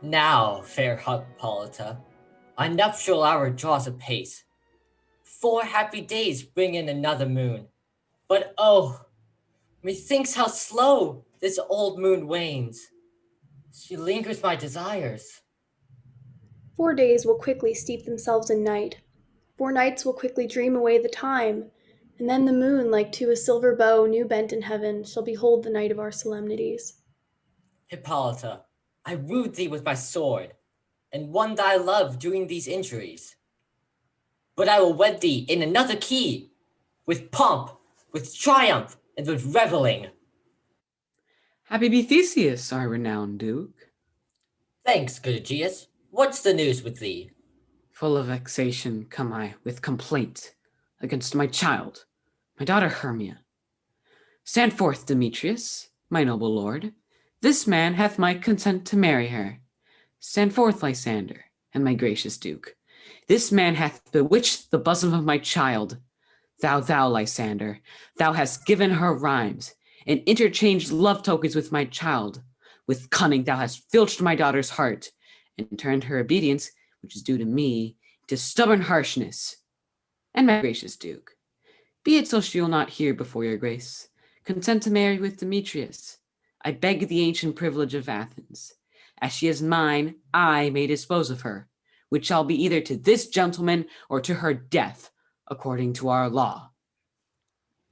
Now, fair Hippolyta, our nuptial hour draws apace. 4 happy days bring in another moon. But oh, methinks how slow this old moon wanes. She lingers my desires. 4 days will quickly steep themselves in night. 4 nights will quickly dream away the time, and then the moon, like to a silver bow new bent in heaven, shall behold the night of our solemnities. Hippolyta, I wooed thee with my sword, and won thy love doing these injuries. But I will wed thee in another key, with pomp, with triumph, and with reveling. Happy be Theseus, our renowned Duke. Thanks, good Aegeus. What's the news with thee? Full of vexation come I with complaint against my child, my daughter Hermia. Stand forth, Demetrius, my noble lord. This man hath my consent to marry her. Stand forth, Lysander, and my gracious Duke. This man hath bewitched the bosom of my child. Thou, Lysander, thou hast given her rhymes, and interchanged love tokens with my child. With cunning thou hast filched my daughter's heart, and turned her obedience, which is due to me, to stubborn harshness. And my gracious Duke, be it so she will not hear before your grace, consent to marry with Demetrius. I beg the ancient privilege of Athens. As she is mine, I may dispose of her, which shall be either to this gentleman or to her death, according to our law.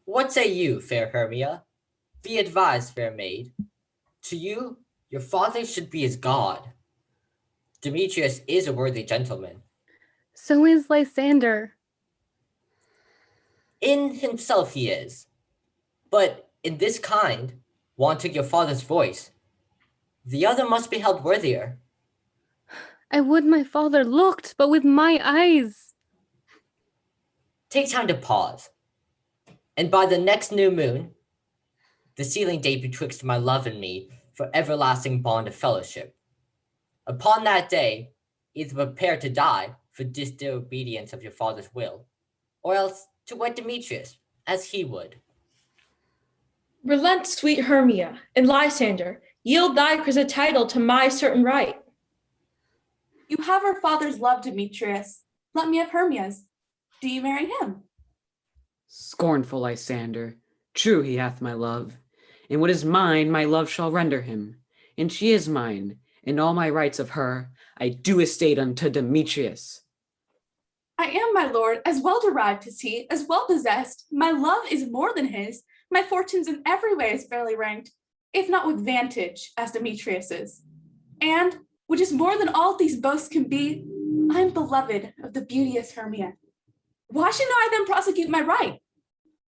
What say you, fair Hermia? Be advised, fair maid. To you, your father should be as God. Demetrius is a worthy gentleman. So is Lysander. In himself he is. But in this kind, wanting your father's voice, the other must be held worthier. I would my father looked, but with my eyes. Take time to pause. And by the next new moon, the sealing date betwixt my love and me for everlasting bond of fellowship. Upon that day, either prepare to die for disobedience of your father's will, or else to wed Demetrius, as he would. Relent, sweet Hermia, and Lysander, yield thy present title to my certain right. You have our father's love, Demetrius. Let me have Hermia's. Do you marry him? Scornful Lysander, true he hath my love, and what is mine my love shall render him, and she is mine, and all my rights of her I do estate unto Demetrius. I am, my lord, as well derived as he, as well possessed. My love is more than his. My fortunes in every way is fairly ranked, if not with vantage, as Demetrius's. And, which is more than all these boasts can be, I am beloved of the beauteous Hermia. Why should not I then prosecute my right?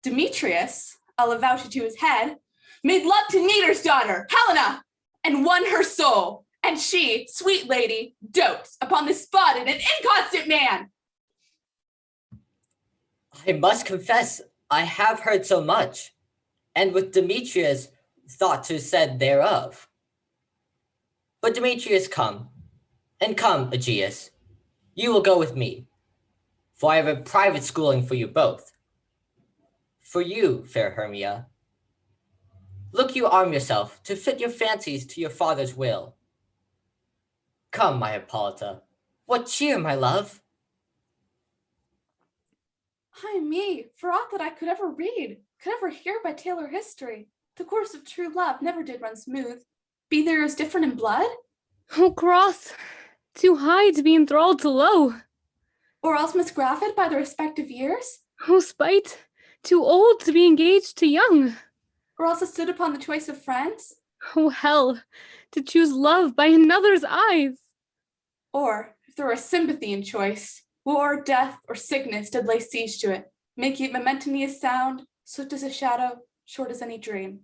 Demetrius, I'll avouch it to his head, made love to Neater's daughter, Helena, and won her soul. And she, sweet lady, dotes upon this spotted and inconstant man. I must confess, I have heard so much, and with Demetrius thought to said thereof. But Demetrius come, and come, Aegeus, you will go with me, for I have a private schooling for you both. For you, fair Hermia, look you arm yourself to fit your fancies to your father's will. Come, my Hippolyta, what cheer, my love? Ay me, for aught that I could ever read, could ever hear by tale or history, the course of true love never did run smooth. Be there as different in blood? Oh, cross, too high to be enthralled to low. Or else misgrafted by the respective years? Oh, spite, too old to be engaged to young. Or else it stood upon the choice of friends? Oh, hell, to choose love by another's eyes. Or, if there were sympathy in choice, war, death, or sickness did lay siege to it, making it momentous sound, swift as a shadow, short as any dream.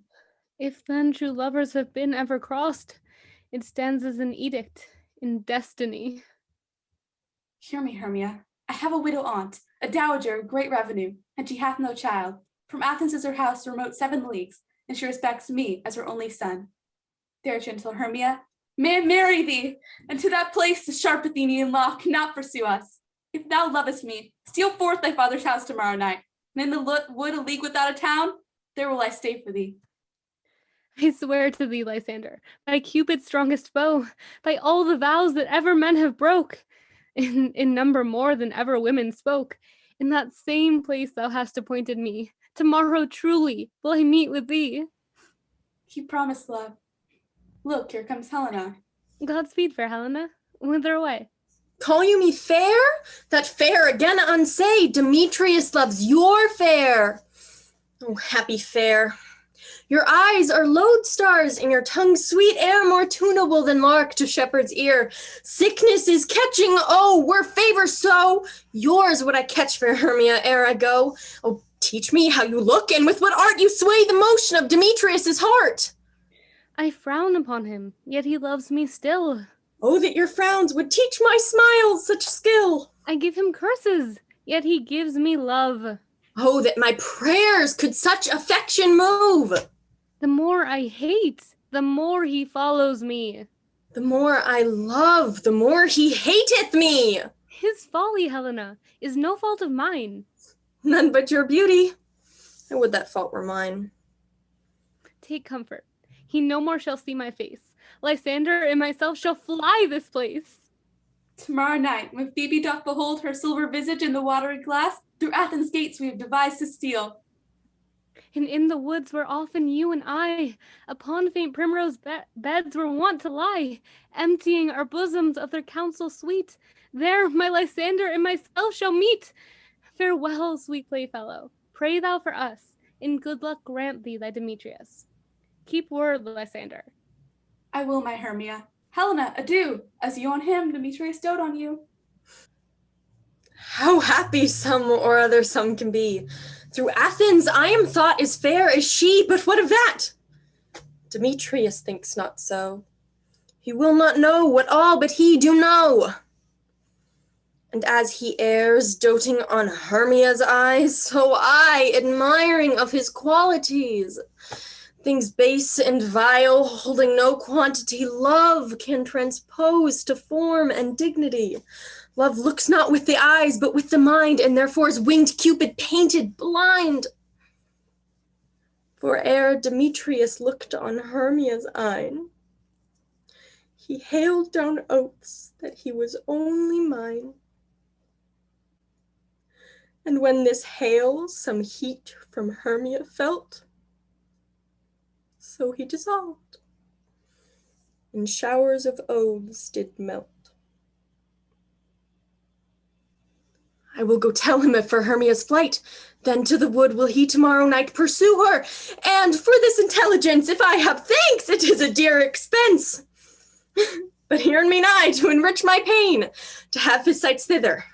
If then true lovers have been ever crossed, it stands as an edict in destiny. Hear me, Hermia. I have a widow aunt, a dowager of great revenue, and she hath no child. From Athens is her house remote 7 leagues, and she respects me as her only son. There, gentle Hermia, may I marry thee, and to that place the sharp Athenian law cannot pursue us. If thou lovest me, steal forth thy father's house tomorrow night, and in the wood a league without a town, there will I stay for thee. I swear to thee, Lysander, by Cupid's strongest bow, by all the vows that ever men have broke, in number more than ever women spoke, in that same place thou hast appointed me, tomorrow truly will I meet with thee. He promised, love. Look, here comes Helena. Godspeed, fair Helena. Whither away? Call you me fair? That fair again unsay, Demetrius loves your fair. Oh, happy fair. Your eyes are lodestars, and your tongue's sweet air more tunable than lark to shepherd's ear. Sickness is catching, oh, were favor so. Yours would I catch, fair Hermia, ere I go. Oh, teach me how you look, and with what art you sway the motion of Demetrius's heart. I frown upon him, yet he loves me still. Oh, that your frowns would teach my smiles such skill. I give him curses, yet he gives me love. Oh, that my prayers could such affection move. The more I hate, the more he follows me. The more I love, the more he hateth me. His folly, Helena, is no fault of mine. None but your beauty. I would that fault were mine. Take comfort. He no more shall see my face. Lysander and myself shall fly this place. Tomorrow night, when Phoebe doth behold her silver visage in the watery glass, through Athens' gates we have devised to steal. And in the woods where often you and I, upon faint primrose beds were wont to lie, emptying our bosoms of their counsel sweet, there my Lysander and myself shall meet. Farewell, sweet playfellow. Pray thou for us. In good luck grant thee thy Demetrius. Keep word, Lysander. I will, my Hermia. Helena, adieu. As you on him, Demetrius dote on you. How happy some or other some can be. Through Athens I am thought as fair as she, but what of that? Demetrius thinks not so. He will not know what all but he do know. And as he errs, doting on Hermia's eyes, so I, admiring of his qualities, things base and vile, holding no quantity, love can transpose to form and dignity. Love looks not with the eyes, but with the mind, and therefore is winged Cupid painted blind. For ere Demetrius looked on Hermia's eyne, he hailed down oaths that he was only mine. And when this hail some heat from Hermia felt, so he dissolved, and showers of oaths did melt. I will go tell him for Hermia's flight, then to the wood will he tomorrow night pursue her, and for this intelligence, if I have thanks, it is a dear expense. But hear me nigh to enrich my pain, to have his sights thither,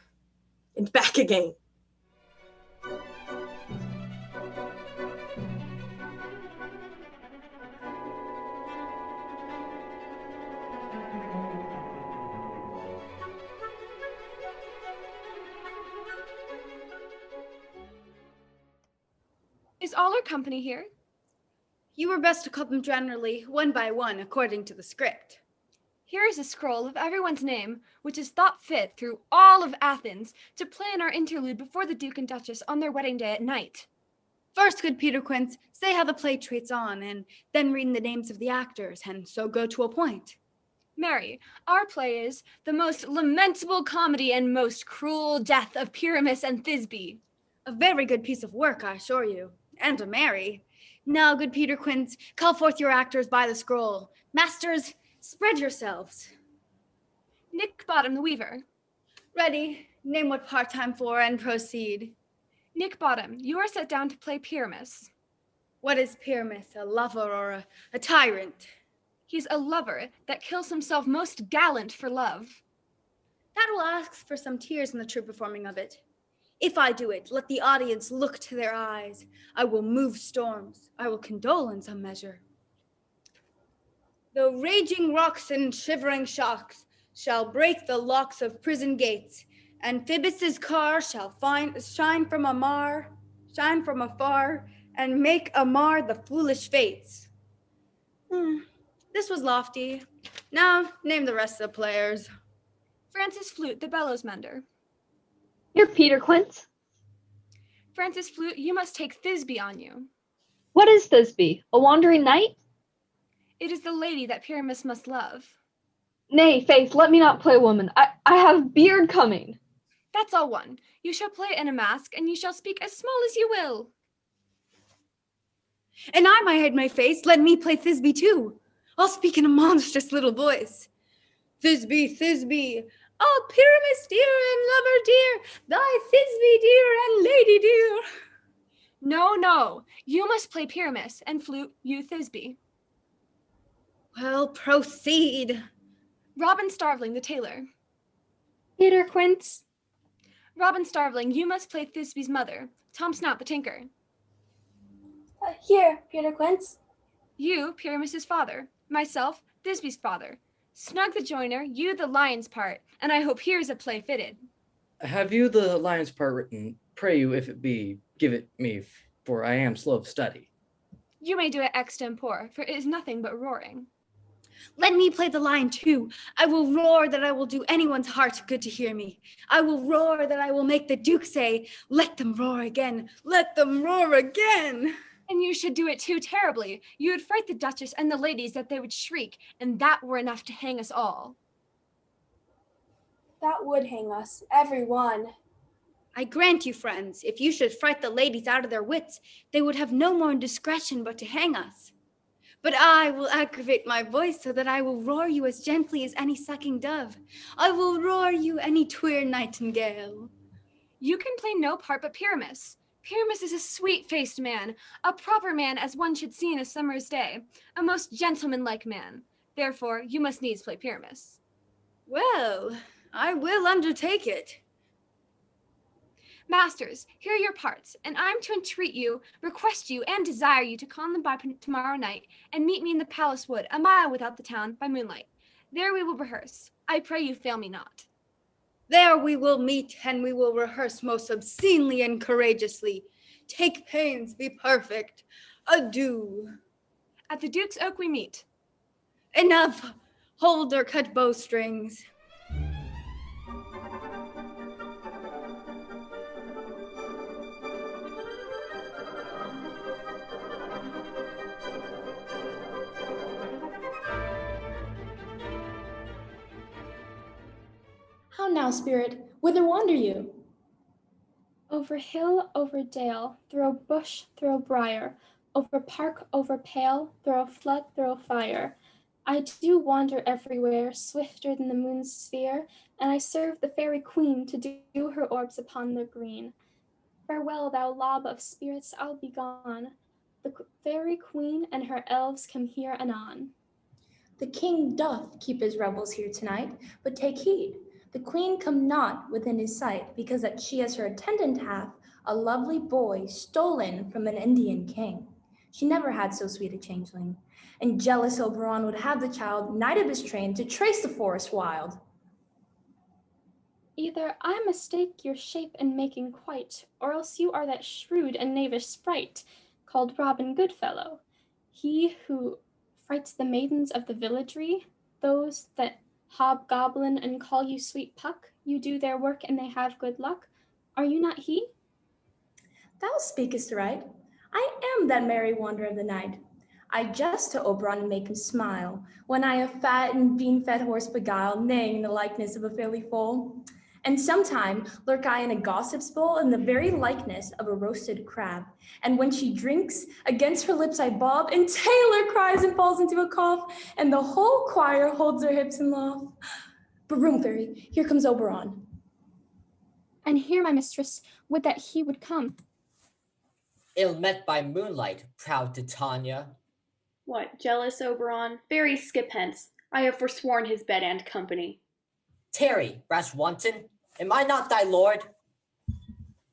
and back again. Is all our company here? You were best to call them generally, one by one, according to the script. Here is a scroll of everyone's name, which is thought fit through all of Athens to plan our interlude before the Duke and Duchess on their wedding day at night. First, good Peter Quince, say how the play treats on, and then read the names of the actors, and so go to a point. Mary, our play is The Most Lamentable Comedy and Most Cruel Death of Pyramus and Thisbe. A very good piece of work, I assure you. And a merry. Now, good Peter Quince, call forth your actors by the scroll. Masters, spread yourselves. Nick Bottom, the weaver. Ready. Name what part I'm for and proceed. Nick Bottom, you are set down to play Pyramus. What is Pyramus, a lover or a tyrant? He's a lover that kills himself most gallant for love. That will ask for some tears in the true performing of it. If I do it, let the audience look to their eyes. I will move storms. I will condole in some measure. Though raging rocks and shivering shocks shall break the locks of prison gates, and Phoebus's car shall shine from afar, and make amar the foolish fates. This was lofty. Now name the rest of the players. Francis Flute, the bellows mender. You're Peter Quince. Francis Flute, you must take Thisbe on you. What is Thisbe? A wandering knight? It is the lady that Pyramus must love. Nay, Faith, let me not play woman. I have beard coming. That's all one. You shall play in a mask, and you shall speak as small as you will. And I might hide my face. Let me play Thisbe too. I'll speak in a monstrous little voice. Thisbe, Thisbe, oh Pyramus dear and lover dear, thy Thisbe dear and lady dear. No, you must play Pyramus, and flute you Thisbe. Well, proceed. Robin Starveling the tailor. Peter Quince. Robin Starveling, you must play Thisbe's mother, Tom Snout the tinker. Here, Peter Quince. You, Pyramus's father. Myself, Thisbe's father. Snug the joiner, you the lion's part, and I hope here's a play fitted. Have you the lion's part written? Pray you, if it be, give it me, for I am slow of study. You may do it extempore, for it is nothing but roaring. Let me play the lion too. I will roar that I will do anyone's heart good to hear me. I will roar that I will make the Duke say, let them roar again, let them roar again. And you should do it too terribly. You would fright the Duchess and the ladies that they would shriek, and that were enough to hang us all. That would hang us, every one. I grant you, friends, if you should fright the ladies out of their wits, they would have no more discretion but to hang us. But I will aggravate my voice so that I will roar you as gently as any sucking dove. I will roar you any tweer nightingale. You can play no part but Pyramus. Pyramus is a sweet-faced man, a proper man as one should see in a summer's day, a most gentlemanlike man. Therefore, you must needs play Pyramus. Well, I will undertake it. Masters, here are your parts, and I am to entreat you, request you, and desire you to call them by tomorrow night, and meet me in the palace wood, a mile without the town, by moonlight. There we will rehearse. I pray you fail me not. There we will meet, and we will rehearse most obscenely and courageously. Take pains, be perfect. Adieu. At the Duke's Oak we meet. Enough. Hold or cut bowstrings. How now, spirit? Whither wander you? Over hill, over dale, through bush, through briar, over park, over pale, through flood, through fire. I do wander everywhere, swifter than the moon's sphere, and I serve the fairy queen to do her orbs upon the green. Farewell, thou lob of spirits, I'll be gone. The fairy queen and her elves come here anon. The king doth keep his revels here tonight, but take heed. The queen come not within his sight, because that she as her attendant hath a lovely boy stolen from an Indian king. She never had so sweet a changeling, and jealous Oberon would have the child knight of his train to trace the forest wild. Either I mistake your shape and making quite, or else you are that shrewd and knavish sprite, called Robin Goodfellow, he who frights the maidens of the villagery, those that hobgoblin and call you sweet Puck, you do their work and they have good luck. Are you not he? Thou speakest right. I am that merry wanderer of the night. I jest to Oberon and make him smile, when I a fat and bean-fed horse beguile, neighing the likeness of a filly foal. And sometime lurk I in a gossip's bowl in the very likeness of a roasted crab. And when she drinks, against her lips I bob, and Taylor cries and falls into a cough, and the whole choir holds their hips and laugh. But room, fairy, here comes Oberon. And here, my mistress, would that he would come. Ill met by moonlight, proud Titania. What, jealous Oberon? Fairy, skip hence. I have forsworn his bed and company. Tarry, rash wanton, am I not thy lord?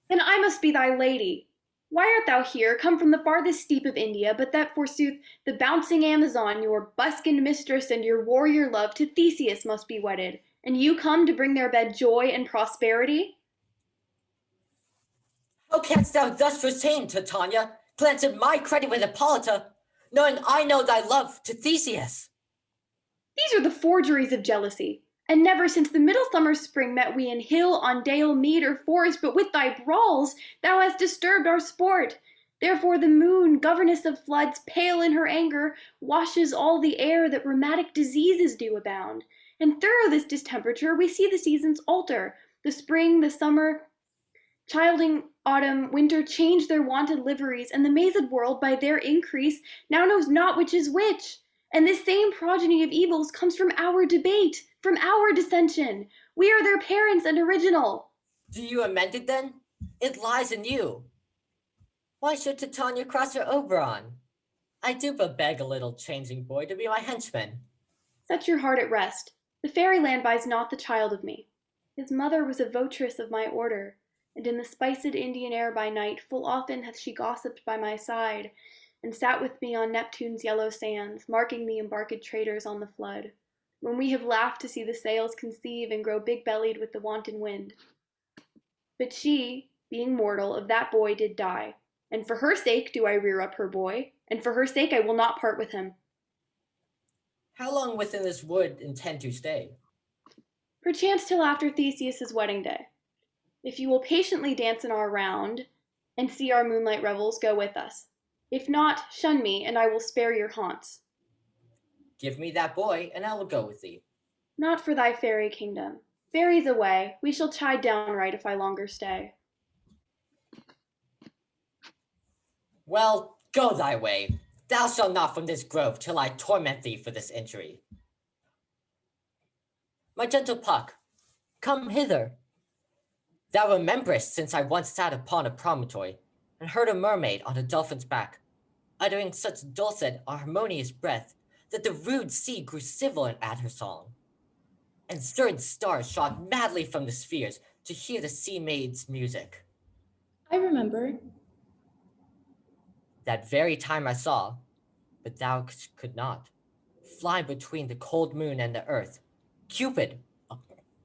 Then I must be thy lady. Why art thou here, come from the farthest steep of India, but that forsooth the bouncing Amazon, your buskined mistress and your warrior love, to Theseus must be wedded, and you come to bring their bed joy and prosperity? How canst thou thus retain, Titania, glance at my credit with Hippolyta, knowing I know thy love to Theseus? These are the forgeries of jealousy. And never since the middle summer spring met we in hill, on dale, mead, or forest, but with thy brawls thou hast disturbed our sport. Therefore the moon, governess of floods, pale in her anger, washes all the air that rheumatic diseases do abound. And through this distemperature we see the seasons alter. The spring, the summer, childing autumn, winter change their wonted liveries, and the mazed world by their increase now knows not which is which. And this same progeny of evils comes from our debate, from our dissension. We are their parents and original. Do you amend it then? It lies in you. Why should Titania cross her Oberon? I do but beg a little changing boy to be my henchman. Set your heart at rest. The fairyland buys not the child of me. His mother was a votress of my order, and in the spiced Indian air by night full often hath she gossiped by my side, and sat with me on Neptune's yellow sands, marking the embarked traders on the flood, when we have laughed to see the sails conceive and grow big-bellied with the wanton wind. But she, being mortal, of that boy did die, and for her sake do I rear up her boy, and for her sake I will not part with him. How long within this wood intend to stay? Perchance till after Theseus's wedding day. If you will patiently dance in our round, and see our moonlight revels, go with us. If not, shun me, and I will spare your haunts. Give me that boy, and I will go with thee. Not for thy fairy kingdom. Fairies away, we shall chide downright if I longer stay. Well, go thy way. Thou shalt not from this grove till I torment thee for this injury. My gentle Puck, come hither. Thou rememberest since I once sat upon a promontory, and heard a mermaid on a dolphin's back, uttering such dulcet, harmonious breath, that the rude sea grew sibilant at her song. And certain stars shot madly from the spheres to hear the sea maid's music. I remember. That very time I saw, but thou could not, fly between the cold moon and the earth, Cupid,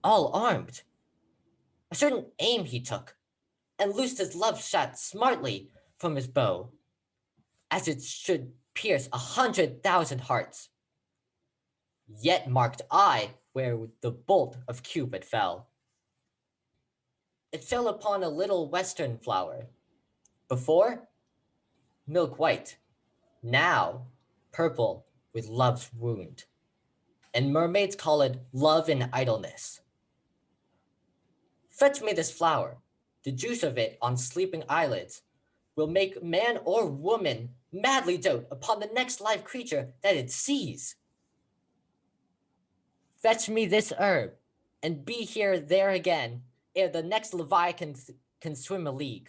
all armed. A certain aim he took, and loosed his love shot smartly from his bow, as it should pierce 100,000 hearts. Yet marked I where the bolt of Cupid fell. It fell upon a little western flower. Before, milk white, now purple with love's wound, and mermaids call it love in idleness. Fetch me this flower. The juice of it on sleeping eyelids will make man or woman madly dote upon the next live creature that it sees. Fetch me this herb, and be here there again, ere the next Leviathan can swim a league.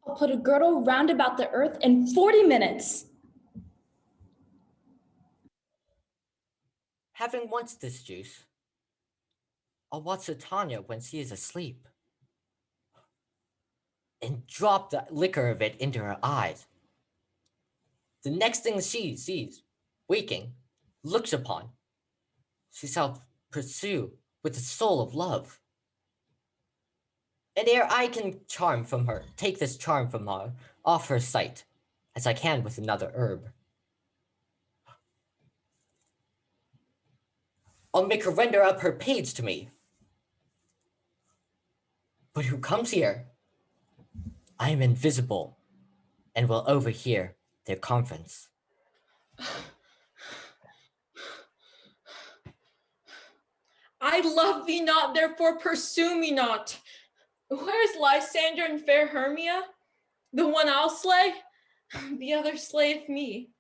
I'll put a girdle round about the earth in 40 minutes. Having once this juice, I'll watch Titania when she is asleep, and drop the liquor of it into her eyes. The next thing she sees, waking, looks upon, she shall pursue with the soul of love. And ere I can take this charm from her, off her sight, as I can with another herb, I'll make her render up her page to me. But who comes here? I am invisible, and will overhear their conference. I love thee not, therefore pursue me not. Where's Lysander and fair Hermia? The one I'll slay, the other slayeth me.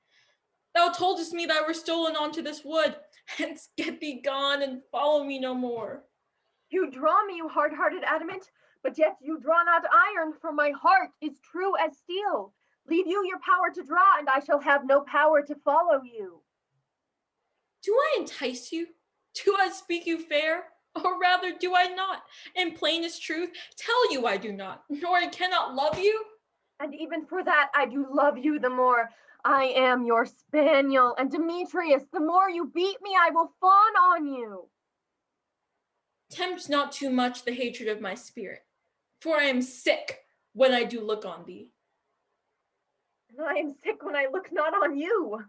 Thou toldest me that I were stolen onto this wood, hence get thee gone and follow me no more. You draw me, you hard-hearted adamant, but yet you draw not iron, for my heart is true as steel. Leave you your power to draw, and I shall have no power to follow you. Do I entice you? Do I speak you fair? Or rather, do I not, in plainest truth, tell you I do not, nor I cannot love you? And even for that, I do love you the more. I am your spaniel, and Demetrius, the more you beat me, I will fawn on you. Tempt not too much the hatred of my spirit, for I am sick when I do look on thee. And I am sick when I look not on you.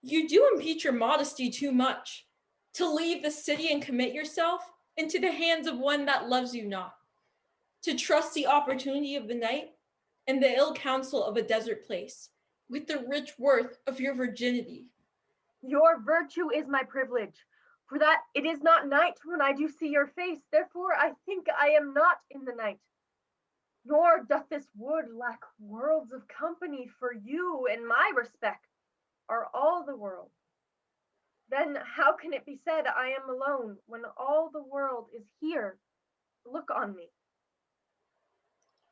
You do impeach your modesty too much, to leave the city and commit yourself into the hands of one that loves you not, to trust the opportunity of the night, and the ill counsel of a desert place, with the rich worth of your virginity. Your virtue is my privilege, for that it is not night when I do see your face, therefore I think I am not in the night. Nor doth this wood lack worlds of company, for you in my respect are all the world. Then how can it be said I am alone when all the world is here? Look on me.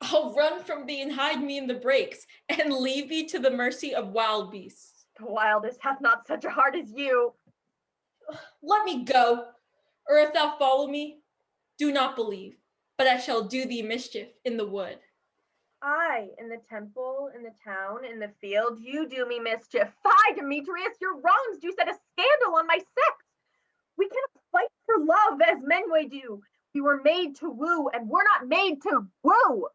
I'll run from thee and hide me in the brakes, and leave thee to the mercy of wild beasts. The wildest hath not such a heart as you. Let me go, or if thou follow me, do not believe, but I shall do thee mischief in the wood. Aye, in the temple, in the town, in the field, you do me mischief. Fie, Demetrius, your wrongs do set a scandal on my sex. We cannot fight for love as men may do. We were made to woo, and we're not made to woo.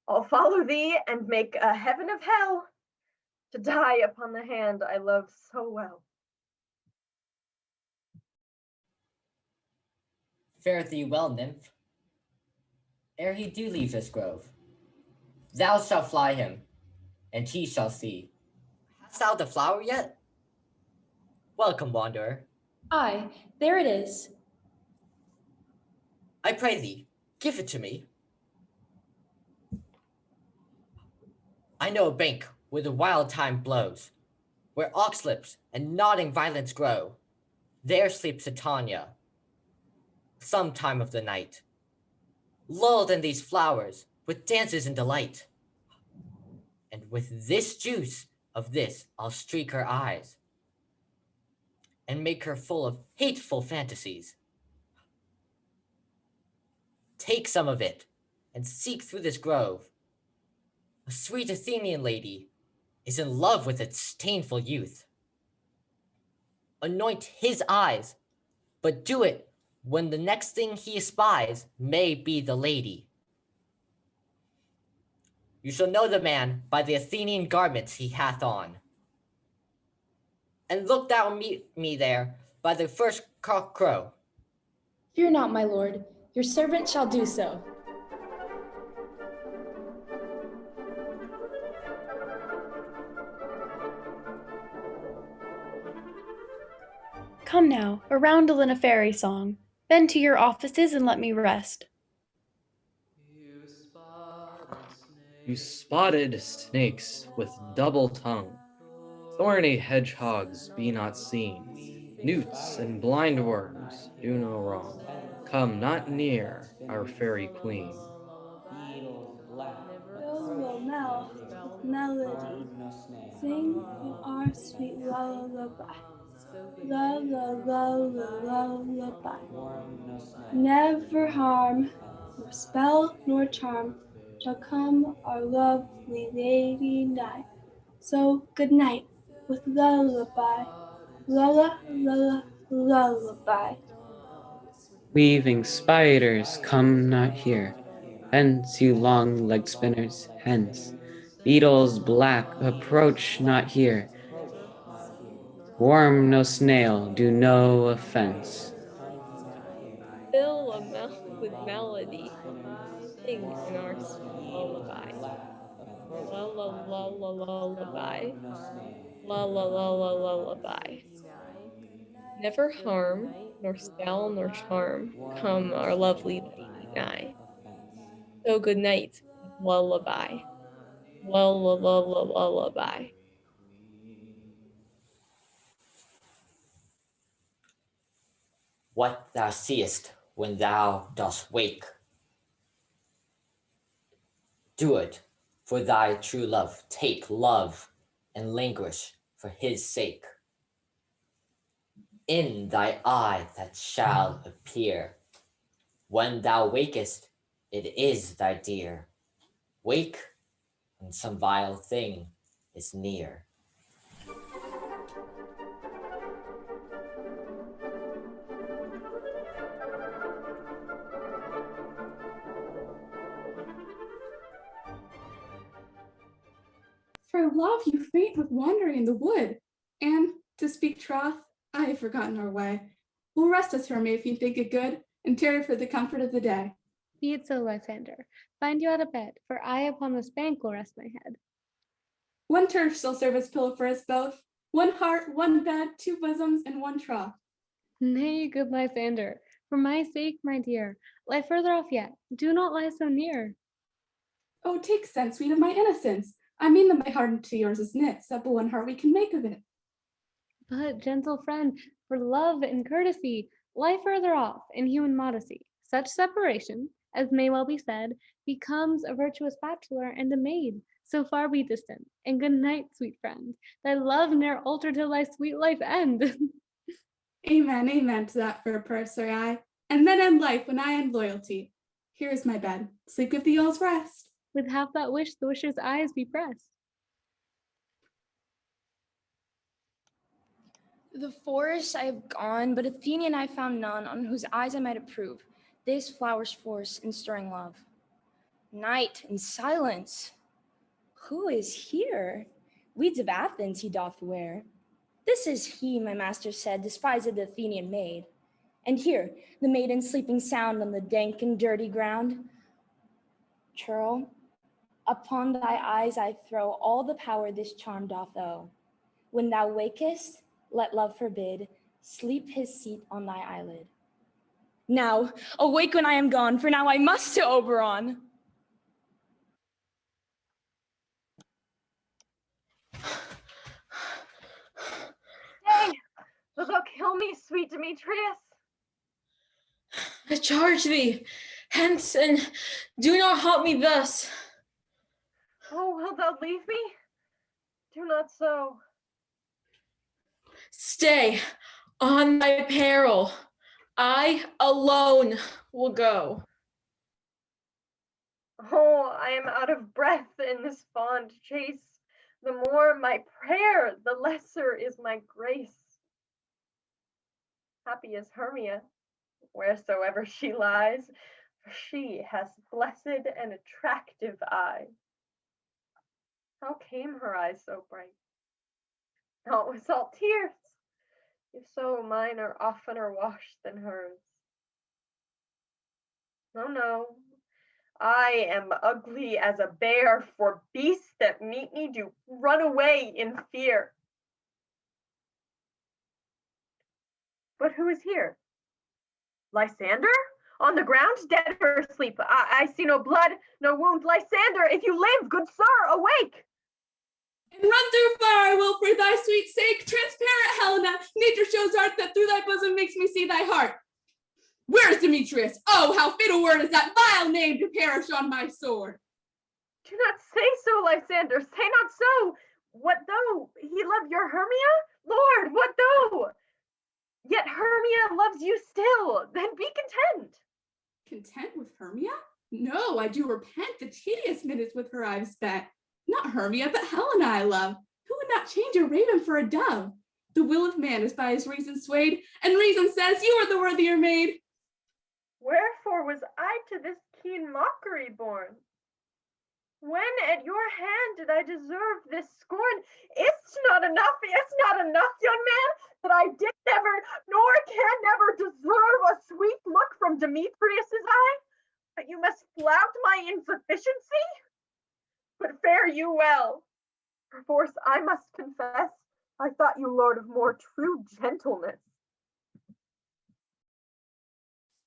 I'll follow thee and make a heaven of hell to die upon the hand I love so well. Fare thee well, nymph. Ere he do leave this grove, thou shalt fly him, and he shall see. Hast thou the flower yet? Welcome, wanderer. Aye, there it is. I pray thee, give it to me. I know a bank where the wild thyme blows, where oxlips and nodding violets grow. There sleeps Titania, some time of the night, lulled in these flowers with dances and delight. And with this juice of this I'll streak her eyes, and make her full of hateful fantasies. Take some of it, and seek through this grove. A sweet Athenian lady is in love with its disdainful youth. Anoint his eyes, but do it when the next thing he espies may be the lady. You shall know the man by the Athenian garments he hath on. And look thou meet me there by the first cock crow. Fear not, my lord, your servant shall do so. Come now, a roundel and a fairy song. Bend to your offices and let me rest. You spotted snakes with double tongue, thorny hedgehogs be not seen, newts and blind worms do no wrong. Come not near our fairy queen. Fill the mouth with melody. Sing you our sweet lullaby. Lullaby. Never harm, nor spell nor charm shall come our lovely lady nigh. So good night with lullaby. Lullaby. Weaving spiders, come not here. Hence, you long-legged spinners, hence. Beetles black, approach not here. Worm no snail, do no offense. Fill a mouth with melody. Sing in our lullaby. Lullaby. Lullaby. Never harm, nor spell, nor charm, come our lovely lady nigh. So good night, lullaby. Lullaby. What thou seest when thou dost wake, do it for thy true love. Take love and languish for his sake. In thy eye that shall appear, when thou wakest, it is thy dear. Wake when some vile thing is near. For love you faint with wandering in the wood, and, to speak troth, I have forgotten our way. We'll rest us, Hermia, if you think it good, and tarry for the comfort of the day. Be it so, Lysander. Find you out a bed, for I upon this bank will rest my head. One turf shall serve as pillow for us both. One heart, one bed, two bosoms, and one trough. Nay, good Lysander, for my sake, my dear, lie further off yet. Do not lie so near. Oh, take sense, sweet, of my innocence. I mean that my heart into yours is knit, so but one heart we can make of it. But, gentle friend, for love and courtesy, lie further off in human modesty. Such separation, as may well be said, becomes a virtuous bachelor and a maid. So far be distant, and good night, sweet friend. Thy love ne'er alter till thy sweet life end. Amen, amen to that fair prayer, say I. And then end life when I end loyalty. Here is my bed. Sleep give thee all's rest. With half that wish, the wisher's eyes be pressed. The forest I have gone, but Athenian I found none on whose eyes I might approve this flower's force in stirring love. Night and silence. Who is here? Weeds of Athens he doth wear. This is he, my master said, despised the Athenian maid. And here, the maiden sleeping sound on the dank and dirty ground. Churl, upon thy eyes I throw all the power this charm doth owe. When thou wakest, let love forbid, sleep his seat on thy eyelid. Now, awake when I am gone, for now I must to Oberon. Stay! Wilt thou kill me, sweet Demetrius? I charge thee, hence, and do not haunt me thus. Oh, wilt thou leave me? Do not so. Stay, on thy peril. I alone will go. Oh, I am out of breath in this fond chase. The more my prayer, the lesser is my grace. Happy is Hermia, wheresoever she lies, for she has blessed and attractive eyes. How came her eyes so bright? Not with salt tears. If so, mine are oftener washed than hers. No, no, I am ugly as a bear, for beasts that meet me do run away in fear. But who is here? Lysander? On the ground, dead or asleep? I see no blood, no wound. Lysander, if you live, good sir, awake! And run through fire I will for thy sweet sake. Transparent Helena, nature shows art that through thy bosom makes me see thy heart. Where is Demetrius? Oh, how fit a word is that vile name to perish on my sword. Do not say so, Lysander, say not so. What though he love your Hermia? Lord, what though? Yet Hermia loves you still, then be content. Content with Hermia? No, I do repent the tedious minutes with her I've spent. Not Hermia, but Helena I love. Who would not change a raven for a dove? The will of man is by his reason swayed, and reason says you are the worthier maid. Wherefore was I to this keen mockery born? When at your hand did I deserve this scorn? It's not enough, young man, that I did never, nor can never deserve a sweet look from Demetrius's eye? But you must flout my insufficiency? But fare you well. Perforce I must confess, I thought you lord of more true gentleness.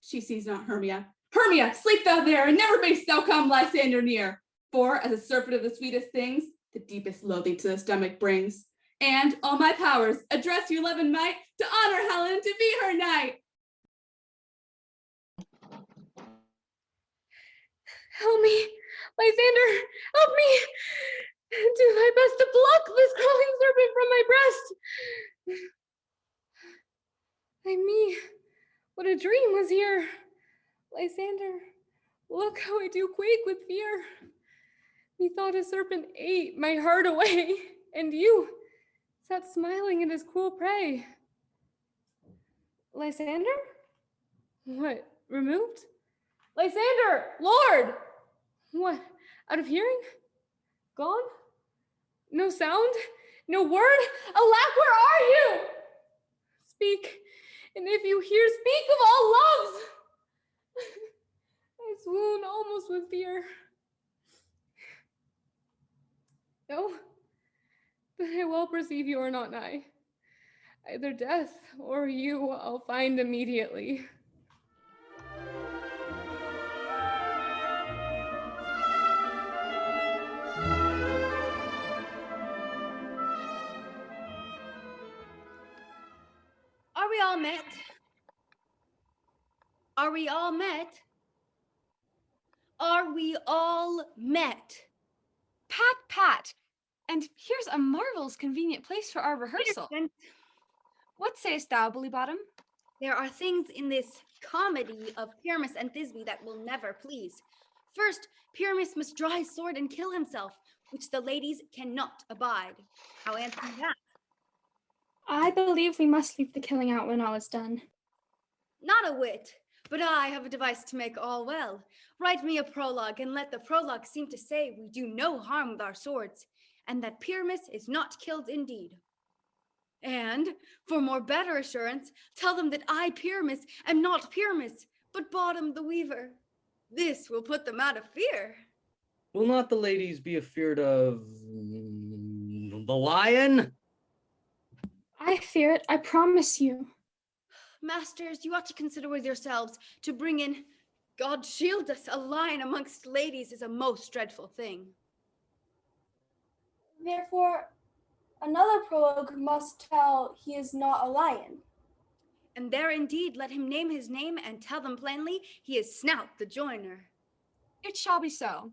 She sees not Hermia. Hermia, sleep thou there, and never mayst thou come Lysander near. For, as a serpent of the sweetest things, the deepest loathing to the stomach brings. And, all my powers, address your love and might, to honor Helen, to be her knight. Help me, Lysander, help me! Do thy best to pluck this crawling serpent from my breast. Ay me, what a dream was here. Lysander, look how I do quake with fear. Methought a serpent ate my heart away, and you sat smiling at his cruel prey. Lysander? What, removed? Lysander, Lord! What, out of hearing? Gone? No sound? No word? Alack, where are you? Speak, and if you hear, speak of all loves. I swoon almost with fear. No, but I well perceive you are not nigh. Either death or you I'll find immediately. Are we all met? Are we all met? Are we all met? Pat, Pat. And here's a marvelous convenient place for our rehearsal. What sayest thou, Bully Bottom? There are things in this comedy of Pyramus and Thisbe that will never please. First, Pyramus must draw his sword and kill himself, which the ladies cannot abide. How answer that? I believe we must leave the killing out when all is done. Not a whit, but I have a device to make all well. Write me a prologue, and let the prologue seem to say we do no harm with our swords, and that Pyramus is not killed indeed. And, for more better assurance, tell them that I, Pyramus, am not Pyramus, but Bottom the Weaver. This will put them out of fear. Will not the ladies be afeard of the lion? I fear it, I promise you. Masters, you ought to consider with yourselves to bring in, God shield us, a lion amongst ladies is a most dreadful thing. Therefore, another prologue must tell he is not a lion. And there indeed let him name his name and tell them plainly he is Snout the Joiner. It shall be so.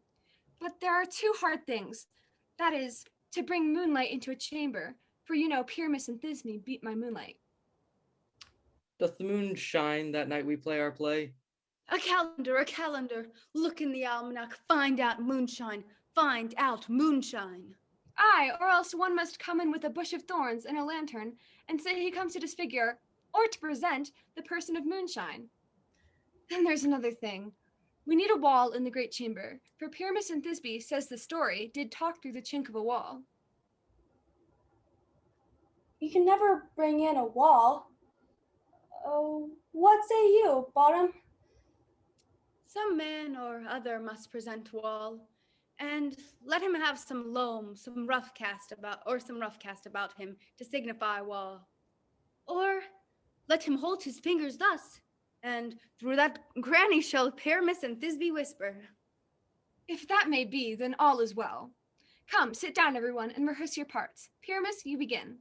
But there are two hard things. That is, to bring moonlight into a chamber, for you know Pyramus and Thisbe beat my moonlight. Doth the moon shine that night we play our play? A calendar. Look in the almanac, find out moonshine, find out moonshine. Aye, or else one must come in with a bush of thorns and a lantern, and say he comes to disfigure, or to present, the person of moonshine. Then there's another thing. We need a wall in the great chamber, for Pyramus and Thisbe says the story did talk through the chink of a wall. You can never bring in a wall. Oh, what say you, Bottom? Some man or other must present wall, and let him have some loam, some rough cast about him to signify wall. Or let him hold his fingers thus, and through that granny shall Pyramus and Thisbe whisper. If that may be, then all is well. Come, sit down, everyone, and rehearse your parts. Pyramus, you begin.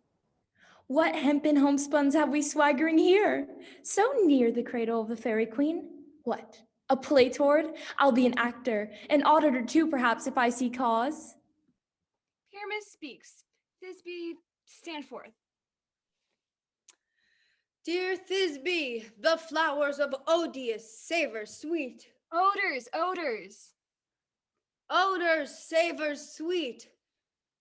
What hempen homespuns have we swaggering here? So near the cradle of the fairy queen? What, a play toward? I'll be an actor, an auditor too, perhaps, if I see cause. Pyramus speaks. Thisbe, stand forth. Dear Thisbe, the flowers of odious savor sweet. Odors. Odors, savors sweet.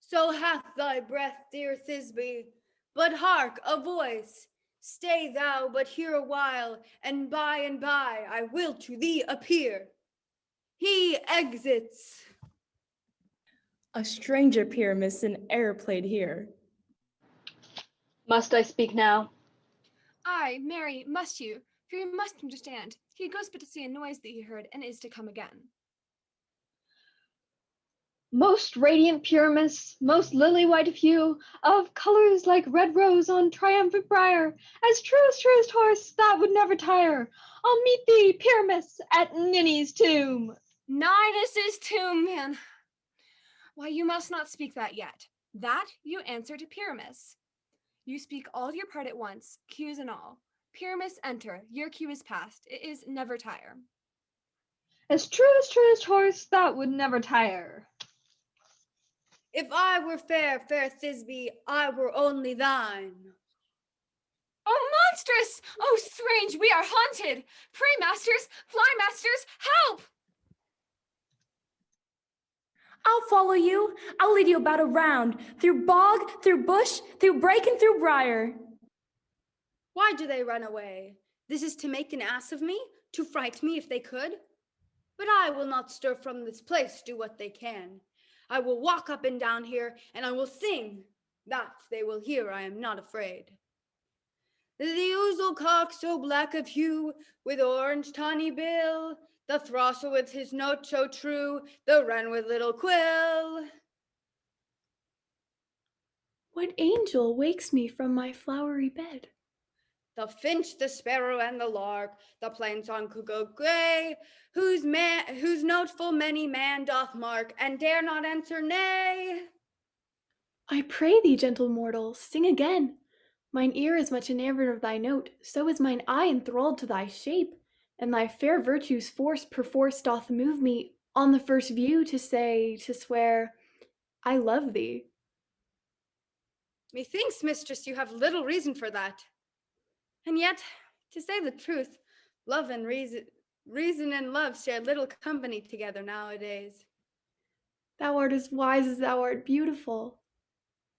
So hath thy breath, dear Thisbe. But hark, a voice. Stay thou but here a while, and by I will to thee appear. He exits. A stranger Pyramus in air played here. Must I speak now? Aye, Mary, must you? For you must understand, he goes but to see a noise that he heard, and is to come again. Most radiant Pyramus, most lily-white of hue, of colors like red rose on triumphant briar, as truest horse that would never tire, I'll meet thee, Pyramus, at Ninny's tomb. Ninus's tomb, man. Why, you must not speak that yet. That you answer to Pyramus. You speak all your part at once, cues and all. Pyramus, enter. Your cue is past. It is never tire. As truest horse that would never tire. If I were fair, fair Thisbe, I were only thine. Oh, monstrous! Oh, strange, we are haunted! Pray, masters, fly, masters, help! I'll follow you. I'll lead you about a round, through bog, through bush, through brake, and through briar. Why do they run away? This is to make an ass of me, to fright me if they could. But I will not stir from this place, do what they can. I will walk up and down here, and I will sing. That they will hear, I am not afraid. The ouzel cock so black of hue, with orange tawny bill, The throstle with his note so true, the wren with little quill. What angel wakes me from my flowery bed? The finch, the sparrow, and the lark, the plain song cuckoo gray, whose note full many man doth mark, and dare not answer nay. I pray thee, gentle mortal, sing again. Mine ear is much enamored of thy note, so is mine eye enthralled to thy shape, and thy fair virtue's force perforce doth move me, on the first view, to swear, I love thee. Methinks, mistress, you have little reason for that. And yet, to say the truth, love and reason and love share little company together nowadays. Thou art as wise as thou art beautiful.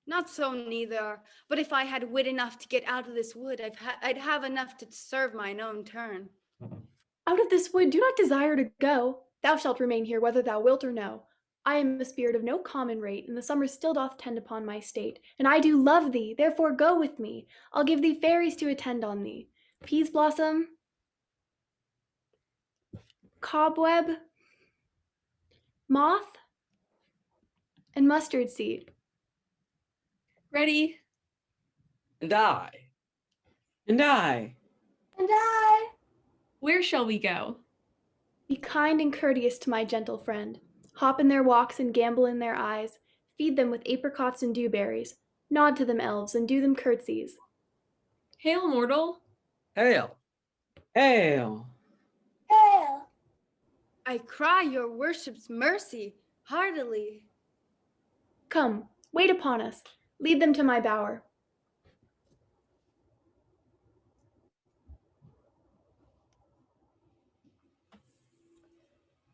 Not so neither, but if I had wit enough to get out of this wood, I'd have enough to serve mine own turn. Out of this wood do not desire to go. Thou shalt remain here whether thou wilt or no. I am a spirit of no common rate, and the summer still doth tend upon my state. And I do love thee, therefore go with me. I'll give thee fairies to attend on thee. Peas blossom, cobweb, moth, and mustard seed. Ready? And I. And I. And I. Where shall we go? Be kind and courteous to my gentle friend. Hop in their walks and gambol in their eyes. Feed them with apricots and dewberries. Nod to them, elves, and do them curtsies. Hail, mortal. Hail. Hail. Hail. I cry your worship's mercy heartily. Come, wait upon us. Lead them to my bower.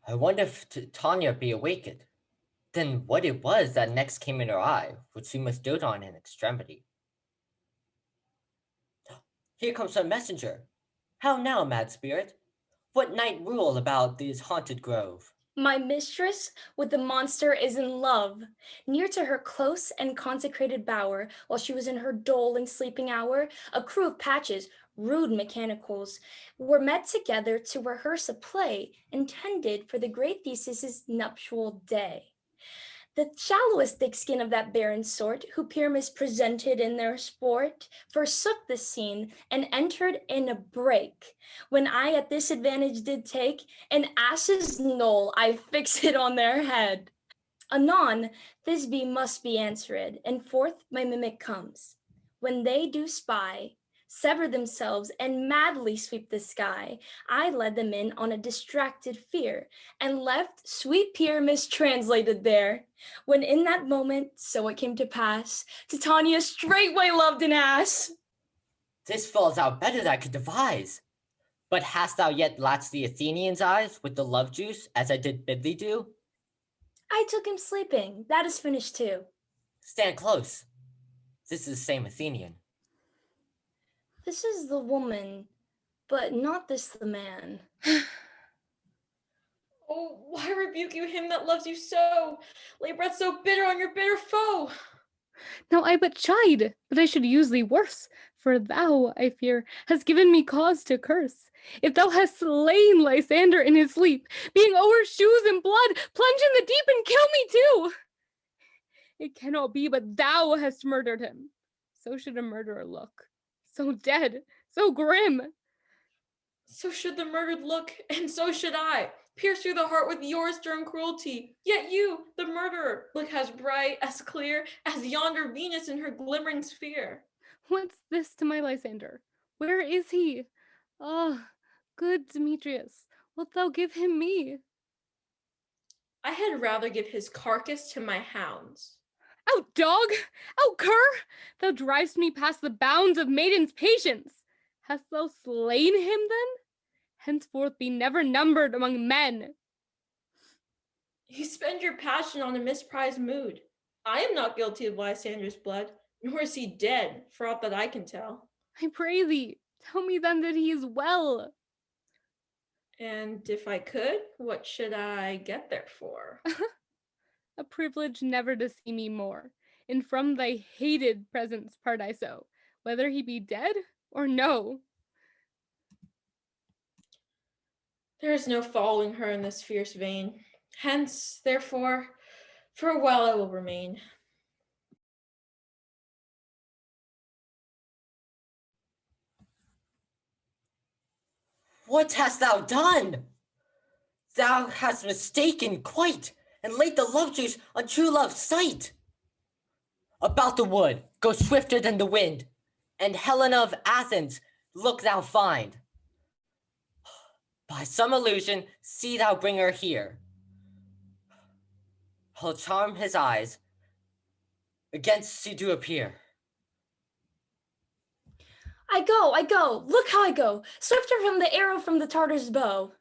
I wonder if Tanya be awakened. Then what it was that next came in her eye, which she must dote on in extremity. Here comes our messenger. How now, mad spirit? What night rule about this haunted grove? My mistress with the monster is in love. Near to her close and consecrated bower, while she was in her dole and sleeping hour, a crew of patches, rude mechanicals, were met together to rehearse a play intended for the great Theseus's nuptial day. The shallowest thick skin of that barren sort, who Pyramus presented in their sport, forsook the scene and entered in a break. When I at this advantage did take, an ass's knoll I fix it on their head. Anon, Thisbe must be answered, and forth my mimic comes. When they do spy, sever themselves and madly sweep the sky, I led them in on a distracted fear, and left sweet Pyramus translated there. When in that moment, so it came to pass, Titania straightway loved an ass. This falls out better than I could devise. But hast thou yet latched the Athenian's eyes with the love juice, as I did bid thee do? I took him sleeping, that is finished too. Stand close. This is the same Athenian. This is the woman, but not this the man. Oh, why rebuke you him that loves you so? Lay breath so bitter on your bitter foe. Now I but chide, but I should use thee worse, for thou, I fear, hast given me cause to curse. If thou hast slain Lysander in his sleep, being o'er shoes and blood, plunge in the deep and kill me too. It cannot be but thou hast murdered him. So should a murderer look. So dead, so grim. So should the murdered look, and so should I, pierce through the heart with your stern cruelty. Yet you, the murderer, look as bright, as clear, as yonder Venus in her glimmering sphere. What's this to my Lysander? Where is he? Ah, good Demetrius, wilt thou give him me? I had rather give his carcass to my hounds. Out, dog! Out, cur! Thou drivest me past the bounds of maiden's patience. Hast thou slain him, then? Henceforth be never numbered among men. You spend your passion on a misprized mood. I am not guilty of Lysander's blood, nor is he dead, for aught that I can tell. I pray thee, tell me then that he is well. And if I could, what should I get there for? A privilege never to see me more, and from thy hated presence part I so, whether he be dead or no. There is no following her in this fierce vein. Hence, therefore, for a while I will remain. What hast thou done? Thou hast mistaken quite, and laid the love juice on true love's sight. About the wood, go swifter than the wind, and Helena of Athens, look thou find. By some illusion, see thou bring her here. I'll charm his eyes, against she do appear. I go, look how I go, swifter from the arrow from the Tartar's bow.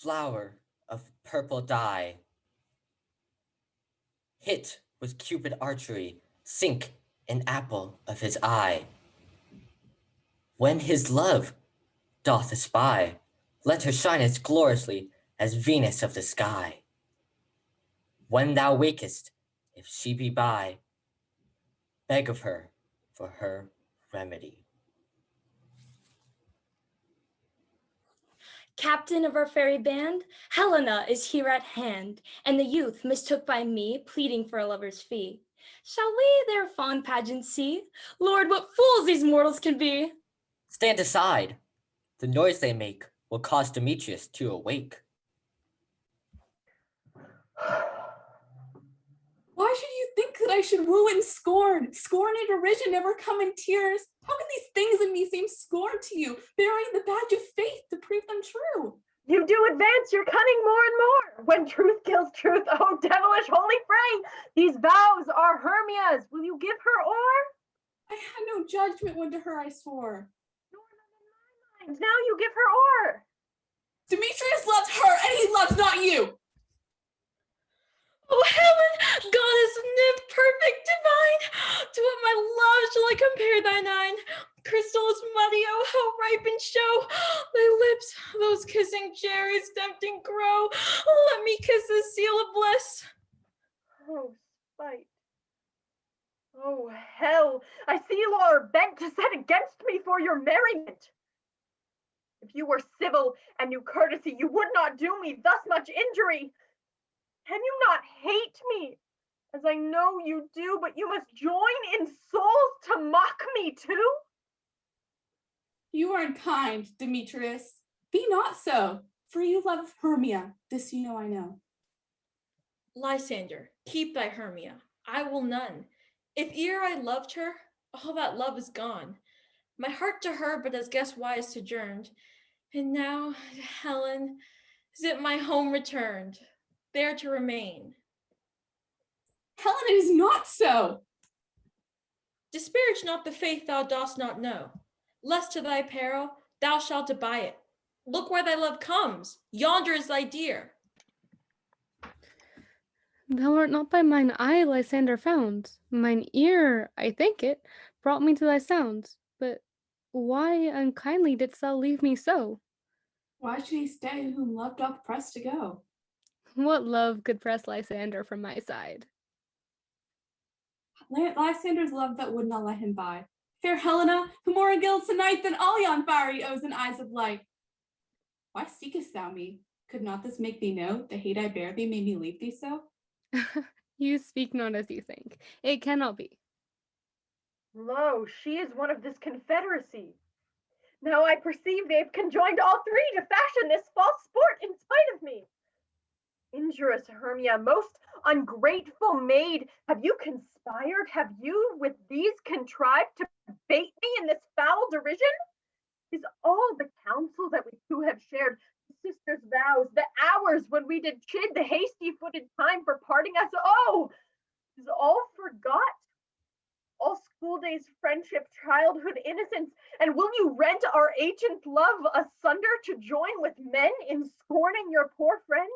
Flower of purple dye, hit with Cupid archery, sink an apple of his eye. When his love doth espy, let her shine as gloriously as Venus of the sky. When thou wakest, if she be by, beg of her for her remedy. Captain of our fairy band, Helena is here at hand, and the youth mistook by me, pleading for a lover's fee. Shall we their fond pageant see? Lord, what fools these mortals can be! Stand aside. The noise they make will cause Demetrius to awake. Why should you think that I should woo and scorn? Scorn and derision never come in tears. How can these things in me seem scorn to you, bearing the badge of faith to prove them true? You do advance your cunning more and more. When truth kills truth, oh devilish holy fray! These vows are Hermia's. Will you give her o'er? I had no judgment when to her I swore. Nor none in my mind. Now you give her o'er. Demetrius loves her, and he loves not you. Oh, Helen, goddess nymph, perfect divine, to what my love shall I compare thy nine? Crystal is muddy, oh, how ripe and show thy lips, those kissing cherries tempting grow. Let me kiss the seal of bliss. Oh, spite. Oh, hell, I see you all are bent to set against me for your merriment. If you were civil and knew courtesy, you would not do me thus much injury. Can you not hate me, as I know you do, but you must join in souls to mock me too? You are unkind, Demetrius. Be not so, for you love Hermia. This you know I know. Lysander, keep thy Hermia. I will none. If ere I loved her, all that love is gone. My heart to her but as guest wise sojourned, and now, Helen, is it my home returned, there to remain. Helen, it is not so. Disparage not the faith thou dost not know, lest to thy peril thou shalt abide it. Look where thy love comes, yonder is thy dear. Thou art not by mine eye, Lysander, found. Mine ear, I think it, brought me to thy sounds. But why unkindly didst thou leave me so? Why should he stay whom love doth press to go? What love could press Lysander from my side? Lysander's love that would not let him by. Fair Helena, who more gilds tonight than all yon fiery oes and eyes of light. Why seekest thou me? Could not this make thee know the hate I bear thee made me leave thee so? You speak not as you think. It cannot be. Lo, she is one of this confederacy. Now I perceive they've conjoined all three to fashion this false sport in spite of me. Injurious Hermia, most ungrateful maid, have you conspired? Have you with these contrived to bait me in this foul derision? Is all the counsel that we two have shared, the sisters' vows, the hours when we did chid the hasty-footed time for parting us, oh, is all forgot? All school days, friendship, childhood, innocence, and will you rent our ancient love asunder to join with men in scorning your poor friend?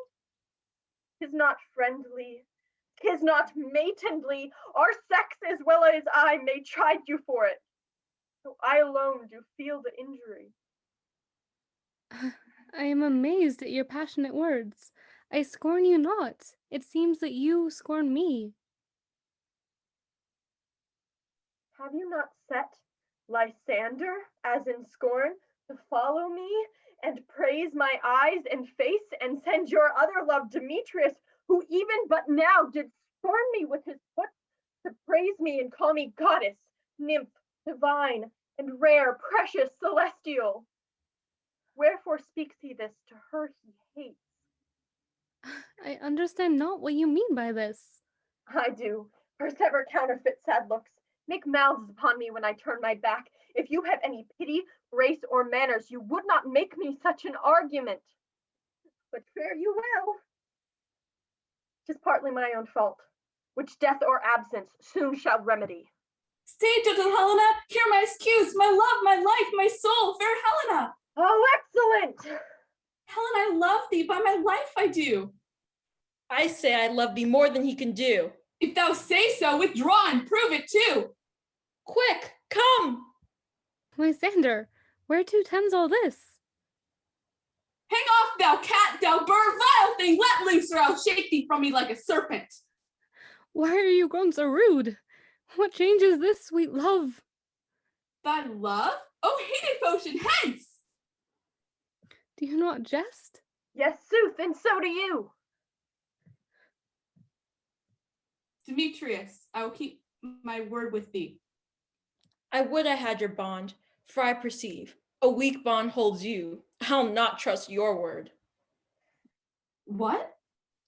'Tis not friendly, 'tis not maidenly, our sex as well as I may chide you for it, though I alone do feel the injury. I am amazed at your passionate words. I scorn you not. It seems that you scorn me. Have you not set Lysander, as in scorn, to follow me and praise my eyes and face, and send your other love Demetrius, who even but now did scorn me with his foot, to praise me and call me goddess, nymph, divine, and rare, precious, celestial? Wherefore speaks he this to her he hates? I understand not what you mean by this. I do. Persever counterfeit sad looks. Make mouths upon me when I turn my back. If you have any pity, grace, or manners, you would not make me such an argument. But fare you well. 'Tis partly my own fault, which death or absence soon shall remedy. Stay, gentle Helena, hear my excuse, my love, my life, my soul, fair Helena. Oh, excellent! Helen, I love thee, by my life I do. I say I love thee more than he can do. If thou say so, withdraw and prove it too. Quick, come! Lysander, whereto tends all this? Hang off, thou cat, thou bird, vile thing, let loose, or I'll shake thee from me like a serpent. Why are you grown so rude? What change is this, sweet love? Thy love? Oh, hated potion, hence! Do you not jest? Yes, sooth, and so do you. Demetrius, I will keep my word with thee. I would I had your bond, for I perceive a weak bond holds you. I'll not trust your word. What?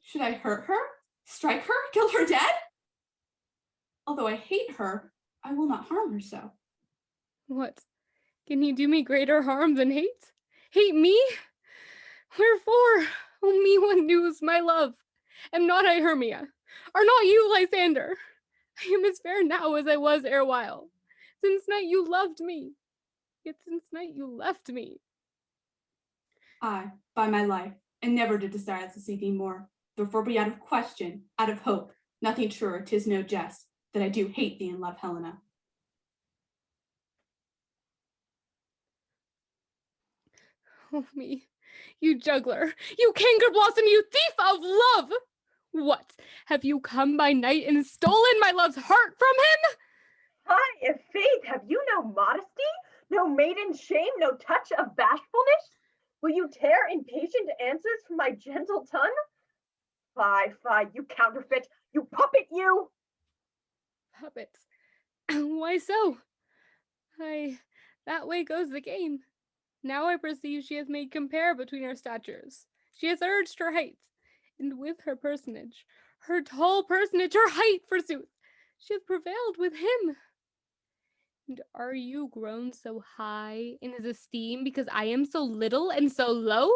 Should I hurt her? Strike her? Kill her dead? Although I hate her, I will not harm her so. What? Can you do me greater harm than hate? Hate me? Wherefore? Oh, me what news, my love? Am not I Hermia? Are not you Lysander? I am as fair now as I was erewhile. Since night you loved me, yet since night you left me. I, by my life, and never did desire to see thee more. Therefore be out of question, out of hope, nothing truer, 'tis no jest, that I do hate thee and love Helena. Oh me, you juggler, you canker blossom, you thief of love! What, have you come by night and stolen my love's heart from him? Hi, if faith, have you no modesty, no maiden shame, no touch of bashfulness? Will you tear impatient answers from my gentle tongue? Fie, fie, you counterfeit, you puppet, you! Puppet. Why so? That way goes the game. Now I perceive she has made compare between our statures. She has urged her height, and with her personage, her tall personage, her height, forsooth, she has prevailed with him. And are you grown so high in his esteem because I am so little and so low?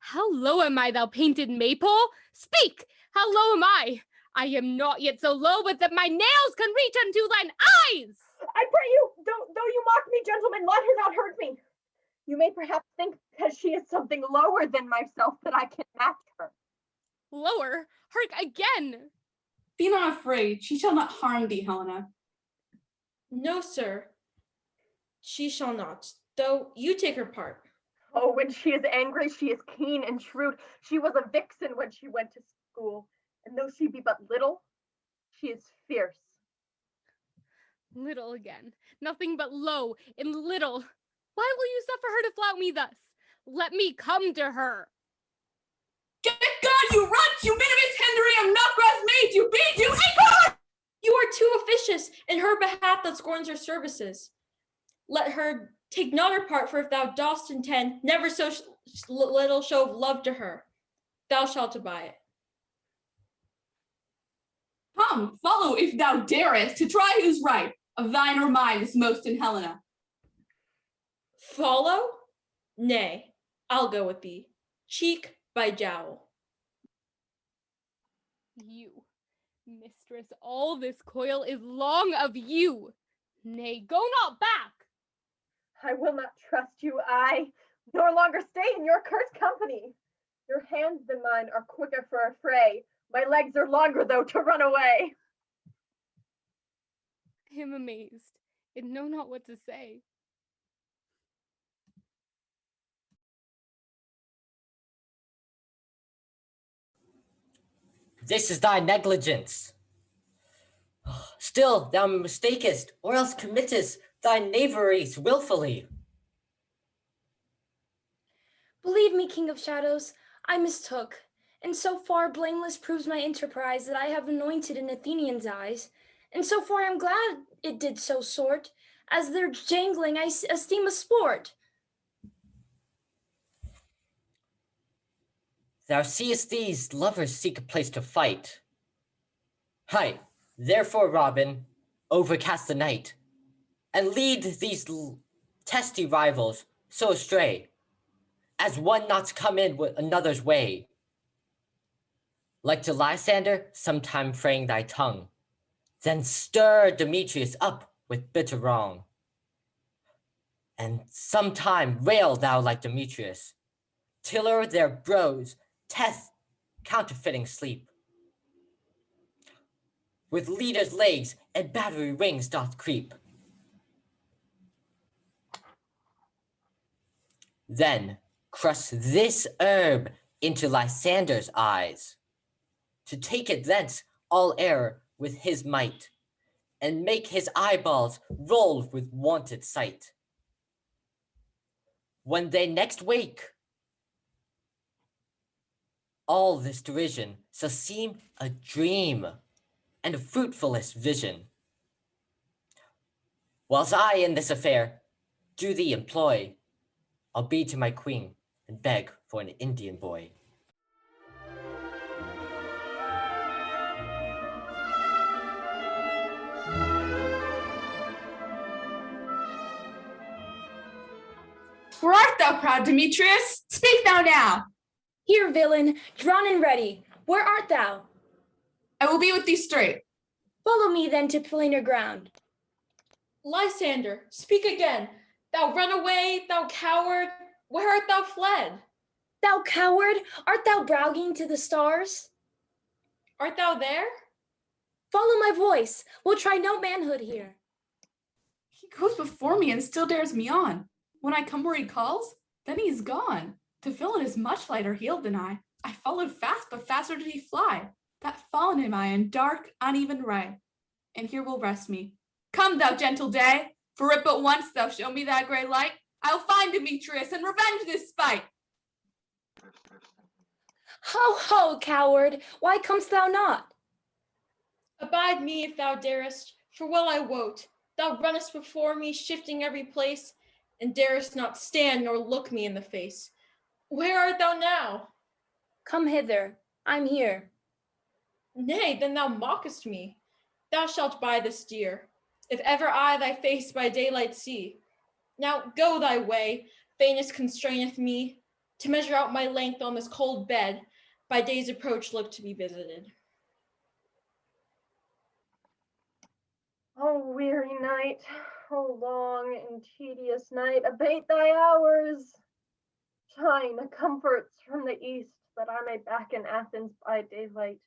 How low am I, thou painted maypole? Speak! How low am I? I am not yet so low but that my nails can reach unto thine eyes! I pray you, though you mock me, gentlemen, let her not hurt me. You may perhaps think because she is something lower than myself that I can match her. Lower? Hark again! Be not afraid, she shall not harm thee, Helena. No, sir, she shall not, though you take her part. Oh, when she is angry, she is keen and shrewd. She was a vixen when she went to school, and though she be but little, she is fierce. Little again. Nothing but low and little. Why will you suffer her to flout me thus? Let me come to her. Get gone, you runt, you minimus hindering of nutgrass maid, you beat, you acorn! You are too officious in her behalf that scorns her services. Let her take not her part, for if thou dost intend never so little show of love to her, thou shalt abide it. Come, follow if thou darest, to try who's right, of thine or mine is most in Helena. Follow? Nay, I'll go with thee, cheek by jowl. You, mistress, all this coil is long of you. Nay, go not back. I will not trust you, I, nor longer stay in your cursed company. Your hands than mine are quicker for a fray. My legs are longer, though, to run away. I am amazed, and know not what to say. This is thy negligence. Still thou mistakest, or else committest thy knaveries wilfully. Believe me, King of Shadows, I mistook, and so far blameless proves my enterprise that I have anointed in Athenians' eyes, and so far I'm glad it did so sort, as their jangling I esteem a sport. Thou seest these lovers seek a place to fight. Hi, therefore, Robin, overcast the night, and lead these testy rivals so astray, as one not to come in with another's way. Like to Lysander, sometime fraying thy tongue, then stir Demetrius up with bitter wrong. And sometime rail thou like Demetrius, till o'er their brows test counterfeiting sleep. With leaders' legs and battery wings doth creep. Then crush this herb into Lysander's eyes, to take it thence all error with his might, and make his eyeballs roll with wonted sight. When they next wake, all this derision shall seem a dream and a fruitfulest vision. Whilst I in this affair do thee employ, I'll be to my queen and beg for an Indian boy. Where art thou, proud Demetrius? Speak thou now. Here, villain, drawn and ready. Where art thou? I will be with thee straight. Follow me then to plainer ground. Lysander, speak again. Thou runaway, thou coward, where art thou fled? Thou coward, art thou bragging to the stars? Art thou there? Follow my voice. We'll try no manhood here. He goes before me and still dares me on. When I come where he calls, then he's gone. The villain is much lighter heeled than I. I followed fast, but faster did he fly. That fallen am I in dark, uneven ray. And here will rest me. Come, thou gentle day, for if but once thou show me that grey light, I'll find Demetrius and revenge this spite. Ho, ho, coward, why comest thou not? Abide me if thou darest, for well I wot, thou runnest before me, shifting every place, and darest not stand nor look me in the face. Where art thou now? Come hither, I'm here. Nay, then thou mockest me. Thou shalt buy this dear, if ever I thy face by daylight see. Now go thy way, faintness constraineth me, to measure out my length on this cold bed, by day's approach look to be visited. O weary night, O long and tedious night, abate thy hours. Shine comforts from the east, that I may back in Athens by daylight,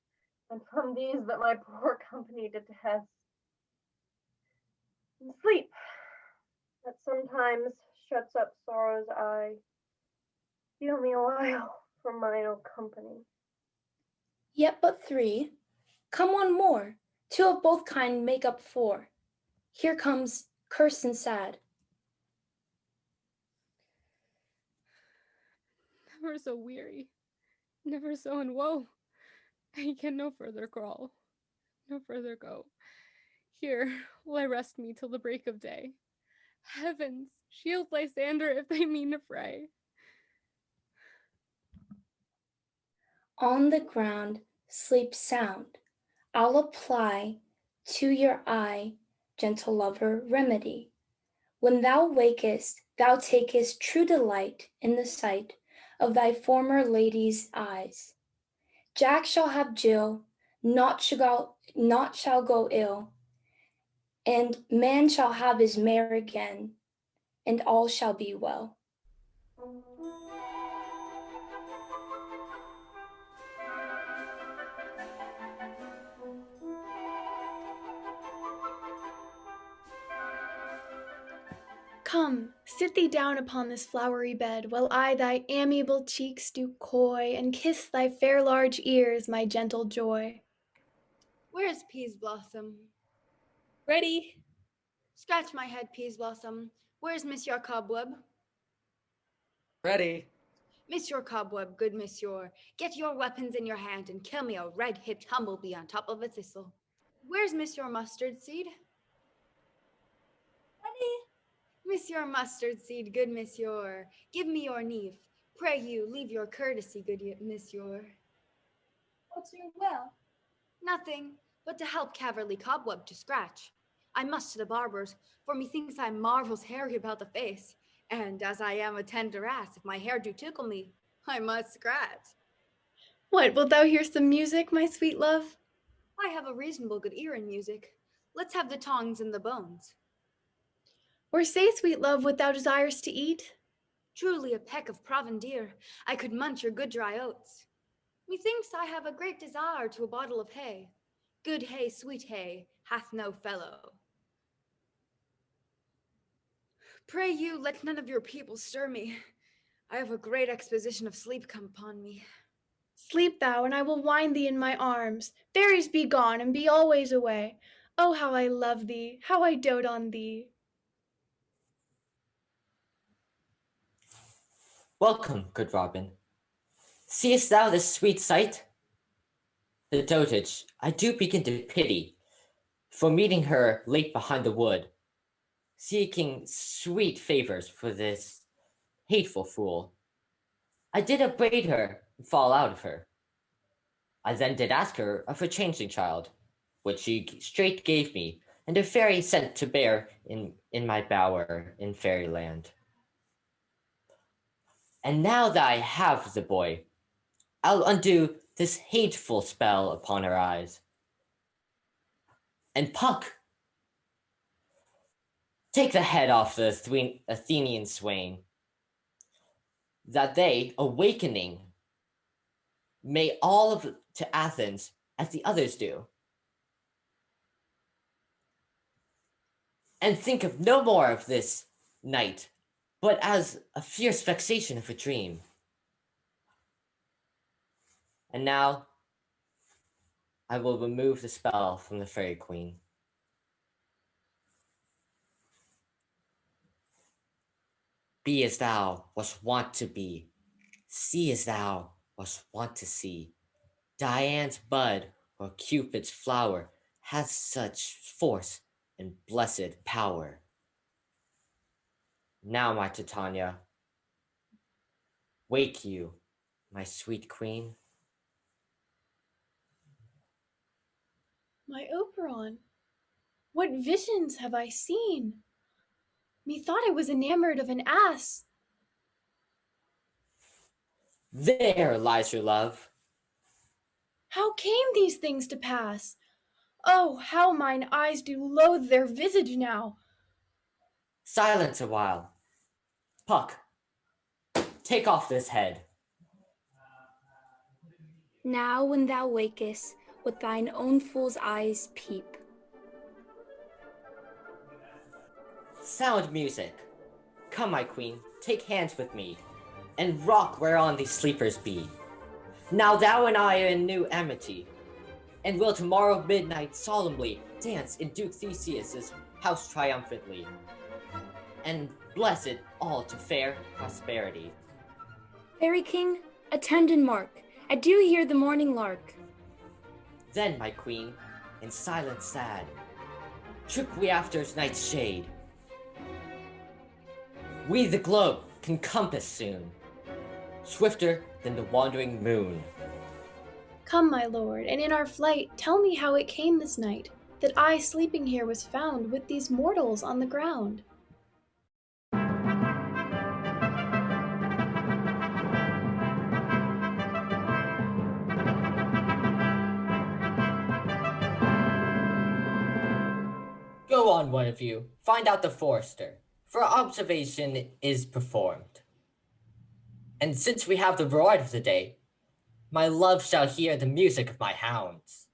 and from these that my poor company detest. And sleep, that sometimes shuts up sorrow's eye, heal me a while from mine own company. Yet but three. Come one more. Two of both kind make up four. Here comes cursed and sad. Never so weary, never so in woe. I can no further crawl, no further go. Here will I rest me till the break of day. Heavens, shield Lysander if they mean a fray. On the ground, sleep sound. I'll apply to your eye, gentle lover, remedy. When thou wakest, thou takest true delight in the sight of thy former lady's eyes. Jack shall have Jill, naught shall go ill, and man shall have his mare again, and all shall be well. Come, sit thee down upon this flowery bed, while I thy amiable cheeks do coy, and kiss thy fair large ears, my gentle joy. Where is Peas Blossom? Ready? Scratch my head, Peas Blossom. Where's Monsieur Cobweb? Ready? Monsieur Cobweb, good monsieur, get your weapons in your hand and kill me a red-hipped humblebee on top of a thistle. Where's Monsieur Mustard Seed? Ready? Monsieur Mustard Seed, good monsieur, give me your nieve. Pray you, leave your courtesy, good monsieur. What's your will? Nothing, but to help Caverly Cobweb to scratch. I must to the barber's, for methinks I'm marvels hairy about the face, and as I am a tender ass, if my hair do tickle me, I must scratch. What, wilt thou hear some music, my sweet love? I have a reasonable good ear in music. Let's have the tongs and the bones. Or say, sweet love, what thou desirest to eat? Truly a peck of provender, I could munch your good dry oats. Methinks I have a great desire to a bottle of hay. Good hay, sweet hay, hath no fellow. Pray you, let none of your people stir me. I have a great exposition of sleep come upon me. Sleep thou, and I will wind thee in my arms. Fairies be gone, and be always away. Oh, how I love thee, how I dote on thee. Welcome, good Robin. Seest thou this sweet sight? The dotage I do begin to pity, for meeting her late behind the wood, seeking sweet favors for this hateful fool. I did upbraid her and fall out of her. I then did ask her of her changeling child, which she straight gave me, and a fairy sent to bear in my bower in fairyland. And now that I have the boy, I'll undo this hateful spell upon her eyes. And Puck, take the head off the Athenian swain, that they, awakening, may all of to Athens as the others do. And think of no more of this night, but as a fierce vexation of a dream. And now, I will remove the spell from the Fairy Queen. Be as thou wast wont to be, see as thou wast wont to see. Dian's bud or Cupid's flower has such force and blessed power. Now, my Titania, wake you, my sweet queen. My Oberon, what visions have I seen? Methought I was enamored of an ass. There lies your love. How came these things to pass? Oh, how mine eyes do loathe their visage now. Silence a while. Puck, take off this head. Now when thou wakest, with thine own fool's eyes peep. Sound music. Come, my queen, take hands with me, and rock whereon these sleepers be. Now thou and I are in new amity, and will tomorrow midnight solemnly dance in Duke Theseus's house triumphantly, and bless it all to fair prosperity. Fairy King, attend and mark. I do hear the morning lark. Then, my queen, in silence sad, trip we after night's shade. We the globe can compass soon, swifter than the wandering moon. Come, my lord, and in our flight tell me how it came this night, that I sleeping here was found with these mortals on the ground. Go on, one of you, find out the forester, for observation is performed. And since we have the reward of the day, my love shall hear the music of my hounds.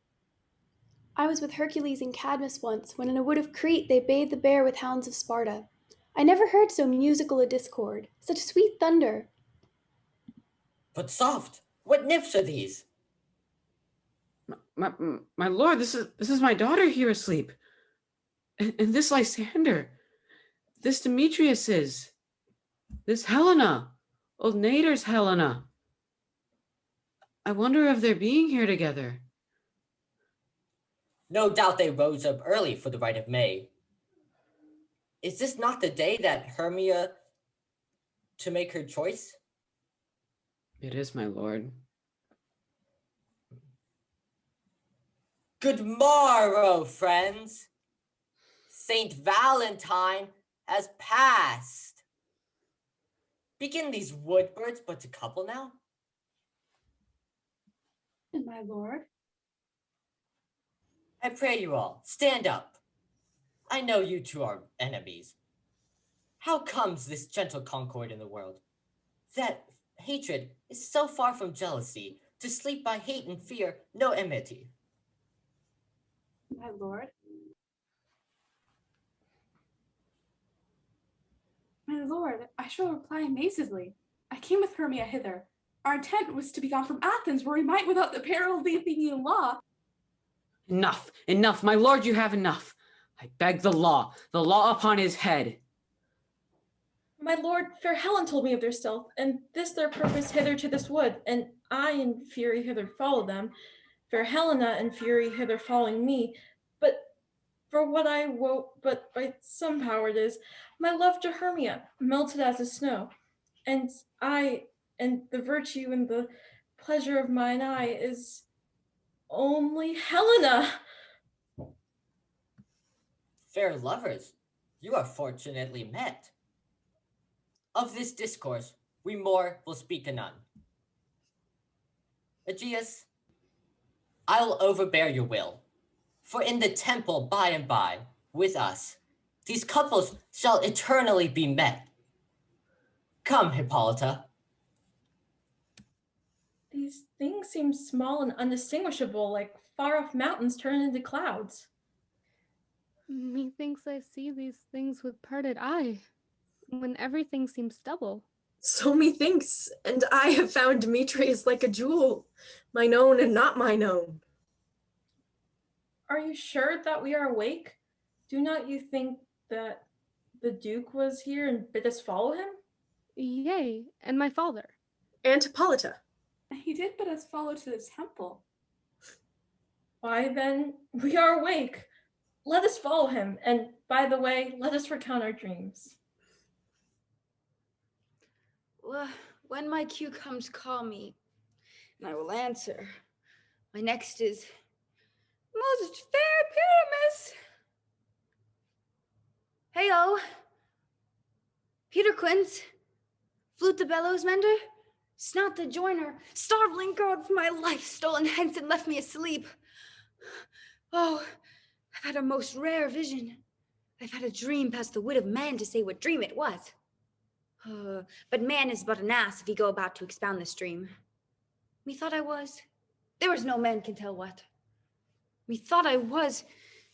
I was with Hercules and Cadmus once, when in a wood of Crete they bayed the bear with hounds of Sparta. I never heard so musical a discord, such sweet thunder. But soft, what nymphs are these? My lord, this is my daughter here asleep. And this Lysander, this Demetrius is, this Helena, old Nader's Helena. I wonder if they're being here together. No doubt they rose up early for the rite of May. Is this not the day that Hermia to make her choice? It is, my lord. Good morrow, friends. Saint Valentine has passed. Begin these wood birds but a couple now? My lord. I pray you all, stand up. I know you two are enemies. How comes this gentle concord in the world? That hatred is so far from jealousy, to sleep by hate and fear, no enmity. My lord. My lord, I shall reply amazedly. I came with Hermia hither. Our intent was to be gone from Athens, where we might, without the peril of the Athenian law. Enough, enough, my lord, you have enough. I beg the law upon his head. My lord, fair Helen told me of their stealth, and this their purpose hither to this wood, and I in fury hither follow them, fair Helena in fury hither following me, but for what I wote, but by some power it is, my love to Hermia, melted as the snow, and I, and the virtue and the pleasure of mine eye is only Helena. Fair lovers, you are fortunately met. Of this discourse, we more will speak anon. Aegeus, I'll overbear your will, for in the temple by and by, with us, these couples shall eternally be met. Come, Hippolyta. These things seem small and undistinguishable, like far-off mountains turned into clouds. Methinks I see these things with parted eye, when everything seems double. So methinks, and I have found Demetrius like a jewel, mine own and not mine own. Are you sure that we are awake? Do not you think that the Duke was here and bid us follow him? Yea, and my father. And Hippolyta. He did bid us follow to the temple. Why then, we are awake. Let us follow him, and by the way, let us recount our dreams. Well, when my cue comes, call me, and I will answer. My next is, most fair Pyramus. Heyo, Peter Quince, flute the bellows mender, snout the joiner, starveling god for my life, stolen hence and left me asleep. Oh, I've had a most rare vision. I've had a dream past the wit of man to say what dream it was. But man is but an ass if he go about to expound this dream. Methought I was. There was no man can tell what. Methought I was.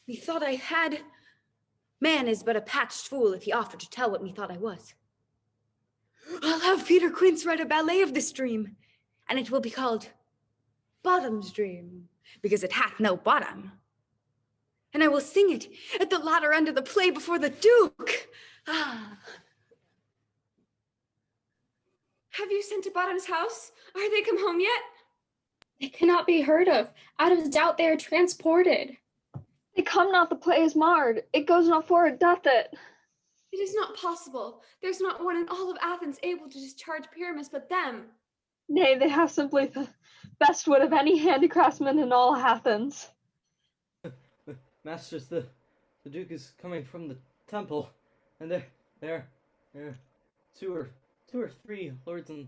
Methought I had. Man is but a patched fool if he offered to tell what methought I was. I'll have Peter Quince write a ballet of this dream, and it will be called Bottom's Dream, because it hath no bottom. And I will sing it at the latter end of the play before the Duke. Ah. Have you sent to Bottom's house? Are they come home yet? They cannot be heard of. Out of doubt they are transported. They come not, the play is marred. It goes not forward, doth it? It is not possible. There's not one in all of Athens able to discharge Pyramus but them. Nay, they have simply the best wit of any handicraftsman in all Athens. Masters, the Duke is coming from the temple, and there are two or three lords and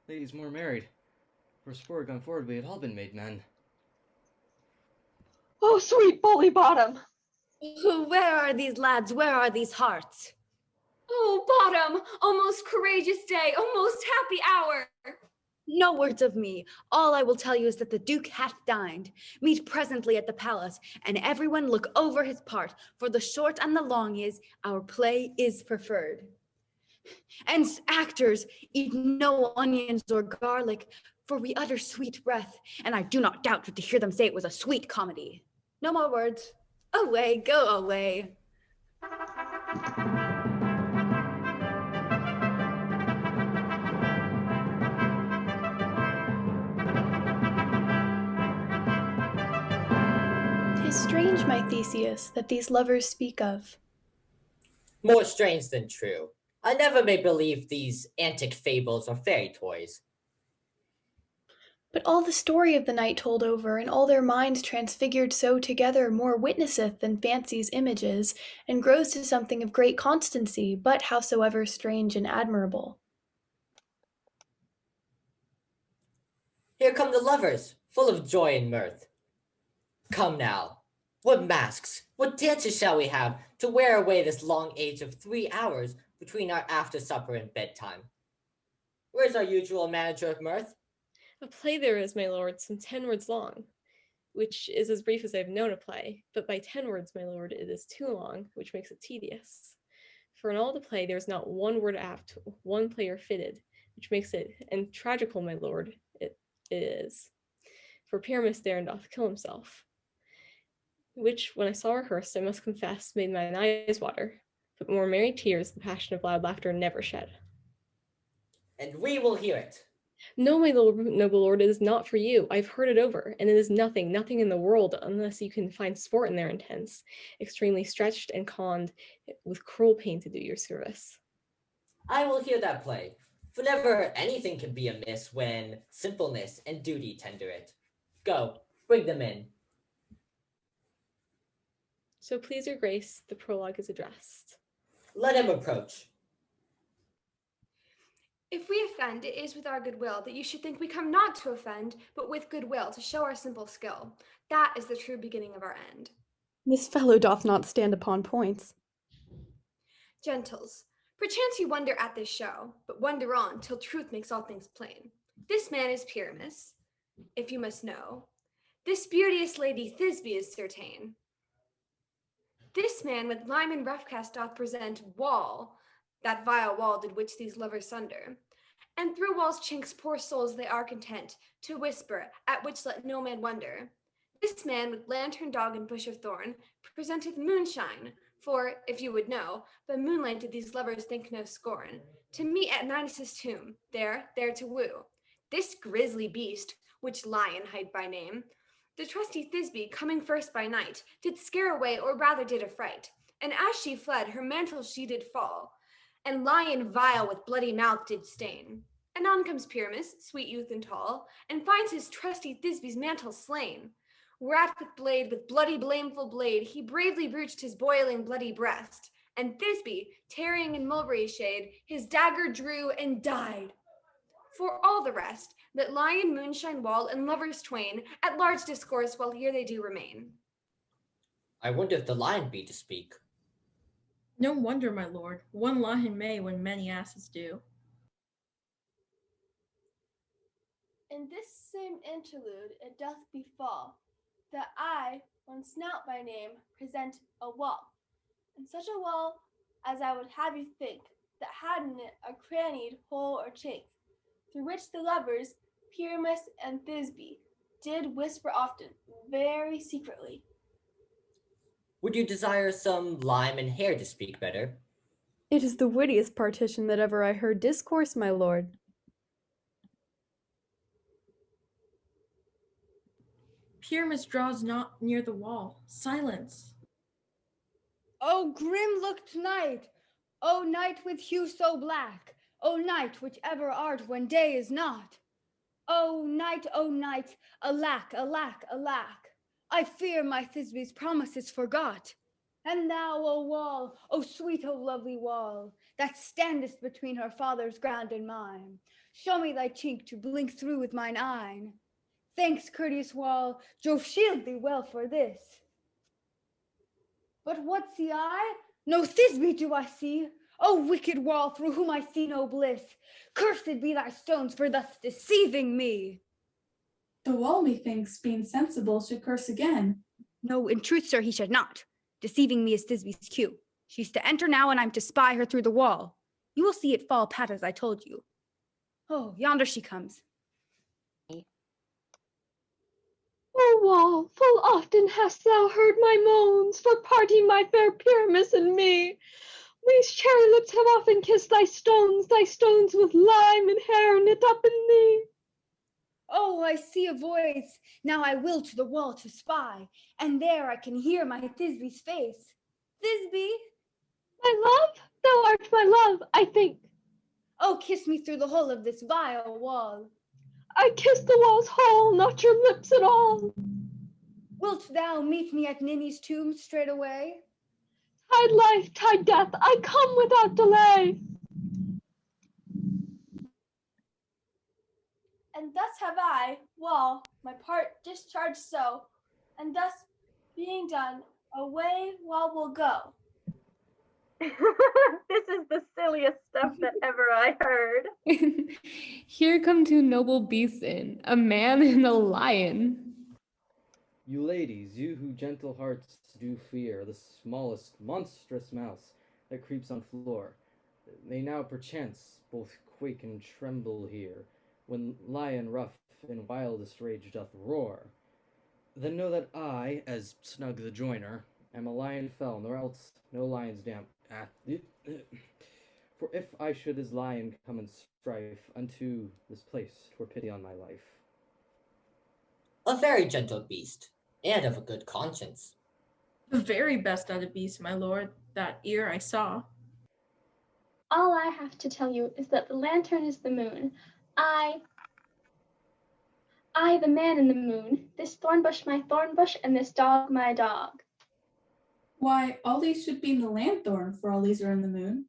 ladies more married. For spore gone forward, we had all been made men. Oh, sweet bully bottom! Where are these lads? Where are these hearts? Oh, Bottom! O most courageous day! O most happy hour! No words of me. All I will tell you is that the Duke hath dined. Meet presently at the palace, and everyone look over his part, for the short and the long is, our play is preferred. And actors, eat no onions or garlic, for we utter sweet breath, and I do not doubt to hear them say it was a sweet comedy. No more words. Away, go away. "'Tis strange, my Theseus, that these lovers speak of." More strange than true. I never may believe these antic fables or fairy toys. But all the story of the night told over, and all their minds transfigured so together, more witnesseth than fancy's images, and grows to something of great constancy, but howsoever strange and admirable. Here come the lovers, full of joy and mirth. Come now, what masks, what dances shall we have to wear away this long age of 3 hours between our after supper and bedtime? Where's our usual manager of mirth? A play there is, my lord, some 10 words long, which is as brief as I've known a play, but by 10 words, my lord, it is too long, which makes it tedious. For in all the play, there is not one word apt, one player fitted, which makes it, and tragical, my lord, it is. For Pyramus there doth kill himself, which, when I saw rehearsed, I must confess, made mine eyes water, but more merry tears the passion of loud laughter never shed. And we will hear it. No, my noble lord, it is not for you. I've heard it over, and it is nothing in the world, unless you can find sport in their intents, extremely stretched and conned, with cruel pain to do your service. I will hear that play, for never anything can be amiss when simpleness and duty tender it. Go, bring them in. So please your grace, the prologue is addressed. Let him approach. If we offend, it is with our goodwill, that you should think we come not to offend, but with goodwill, to show our simple skill. That is the true beginning of our end. This fellow doth not stand upon points. Gentles, perchance you wonder at this show, but wonder on till truth makes all things plain. This man is Pyramus, if you must know. This beauteous lady Thisbe is certain. This man with lime and rough cast doth present wall, that vile wall did which these lovers sunder. And through wall's chinks poor souls they are content to whisper, at which let no man wonder. This man with lantern, dog, and bush of thorn presenteth moonshine, for, if you would know, by moonlight did these lovers think no scorn, to meet at Nisus' tomb, there to woo. This grisly beast, which Lion hight by name, the trusty Thisbe, coming first by night, did scare away, or rather did affright. And as she fled, her mantle she did fall, and Lion vile with bloody mouth did stain. Anon comes Pyramus, sweet youth and tall, and finds his trusty Thisbe's mantle slain. Whereat with bloody blameful blade, he bravely brooched his boiling bloody breast, and Thisbe, tarrying in mulberry shade, his dagger drew and died. For all the rest, let Lion, moonshine, wall, and lovers twain at large discourse while here they do remain. I wonder if the lion be to speak. No wonder, my lord, one lion may when many asses do. In this same interlude it doth befall, that I, one Snout by name, present a wall, and such a wall as I would have you think, that had in it a crannied hole or chink, through which the lovers, Pyramus and Thisbe, did whisper often, very secretly. Would you desire some lime and hair to speak better? It is the wittiest partition that ever I heard discourse, my lord. Pyramus draws not near the wall. Silence. O grim-looked night! O night with hue so black! O night which ever art when day is not! O night, alack, alack, alack! I fear my Thisbe's promises forgot. And thou, O wall, O sweet, O lovely wall, that standest between her father's ground and mine, show me thy chink to blink through with mine eyne. Thanks, courteous wall, Jove shield thee well for this. But what see I? No Thisbe do I see. O wicked wall, through whom I see no bliss. Cursed be thy stones for thus deceiving me. The wall, methinks, being sensible, should curse again. No, in truth, sir, he should not. Deceiving me is Thisbe's cue. She's to enter now, and I'm to spy her through the wall. You will see it fall pat as I told you. Oh, yonder she comes. O wall, full often hast thou heard my moans for parting my fair Pyramus and me. These cherry lips have often kissed thy stones with lime and hair knit up in thee. Oh, I see a voice. Now I will to the wall to spy, and there I can hear my Thisby's face. Thisby! My love, thou art my love, I think. Oh, kiss me through the hole of this vile wall. I kiss the wall's hole, not your lips at all. Wilt thou meet me at Ninny's tomb straightway? Tide life, tide death, I come without delay. And thus have I, wall, my part discharged so, and thus being done, away wall will go. This is the silliest stuff that ever I heard. Here come two noble beasts in, a man and a lion. You ladies, you who gentle hearts do fear the smallest monstrous mouse that creeps on floor, may now perchance both quake and tremble here, when lion rough in wildest rage doth roar. Then know that I, as Snug the joiner, am a lion fell, nor else no lion's damp. For if I should as lion come in strife unto this place, 'twere pity on my life. A very gentle beast, and of a good conscience. The very best out of beasts, my lord, that ear I saw. All I have to tell you is that the lantern is the moon. I, the man in the moon, this thorn bush my thorn bush, and this dog my dog. Why, all these should be in the lanthorn, for all these are in the moon.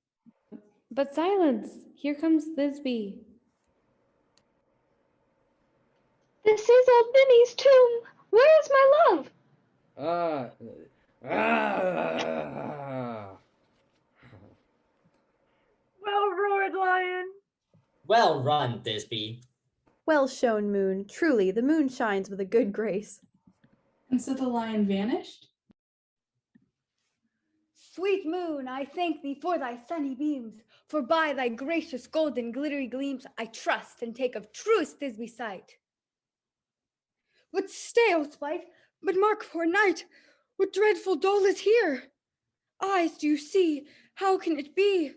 But silence! Here comes Thisby. This is old Ninny's tomb. Where is my love? Well roared, lion. Well run, Thisby. Well shown, moon. Truly, the moon shines with a good grace. And so the lion vanished? Sweet moon, I thank thee for thy sunny beams, for by thy gracious golden glittery gleams I trust and take of truest Thisby sight. But stay, O sprite, but mark, poor knight, what dreadful dole is here? Eyes, do you see? How can it be?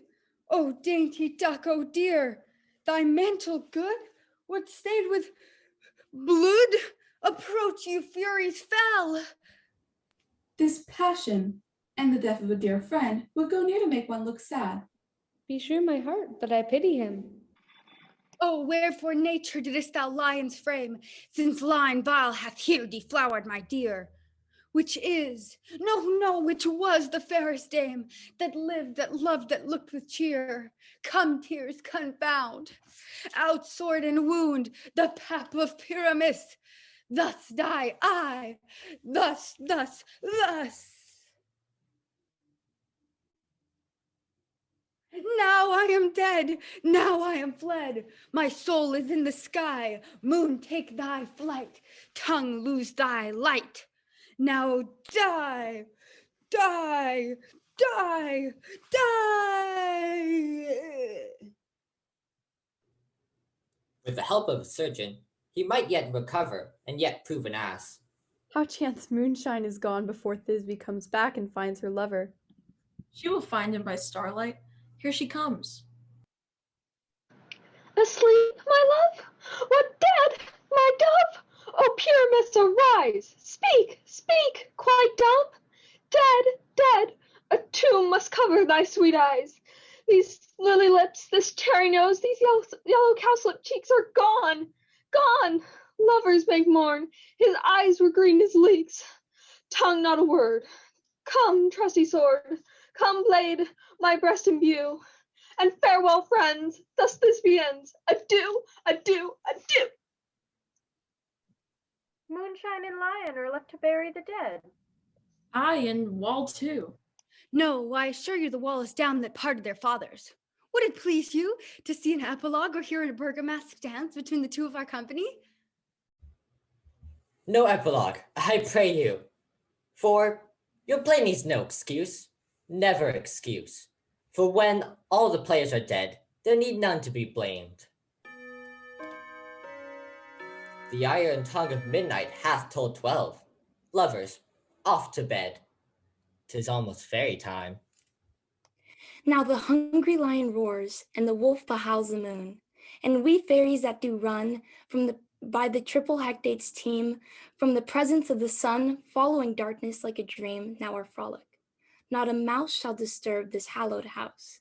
O dainty duck, O dear, thy mantle good? What stained with blood? Approach, you furies fell. This passion and the death of a dear friend would go near to make one look sad. Be sure, my heart, that I pity him. Oh, wherefore, nature, didst thou lion's frame, since line vile hath here deflowered my dear? Which is, no, which was the fairest dame, that lived, that loved, that looked with cheer. Come, tears, confound, out sword and wound, the pap of Pyramus. Thus die I, thus. Now I am dead, now I am fled. My soul is in the sky. Moon, take thy flight. Tongue, lose thy light. Now die. With the help of a surgeon, he might yet recover and yet prove an ass. How chance moonshine is gone before Thisby comes back and finds her lover. She will find him by starlight. Here she comes. Asleep, my love? What, dead, my dove? O Pyramus, arise! Speak, quite dumb? Dead, a tomb must cover thy sweet eyes. These lily lips, this cherry nose, these yellow cowslip cheeks are gone. Lovers make mourn, his eyes were green as leeks. Tongue not a word. Come, trusty sword, come, blade, my breast imbue. And farewell, friends, thus Thisby ends. Adieu. Moonshine and lion are left to bury the dead. Aye, and wall too. No, I assure you the wall is down that parted their fathers. Would it please you to see an epilogue or hear a burgomask dance between the two of our company? No epilogue, I pray you. For your play needs no excuse, never excuse. For when all the players are dead, there need none to be blamed. The iron tongue of midnight hath told 12. Lovers, off to bed. 'Tis almost fairy time. Now the hungry lion roars, and the wolf behowls the moon, and we fairies that do run by the triple Hectates team, from the presence of the sun, following darkness like a dream, now our frolic. Not a mouse shall disturb this hallowed house,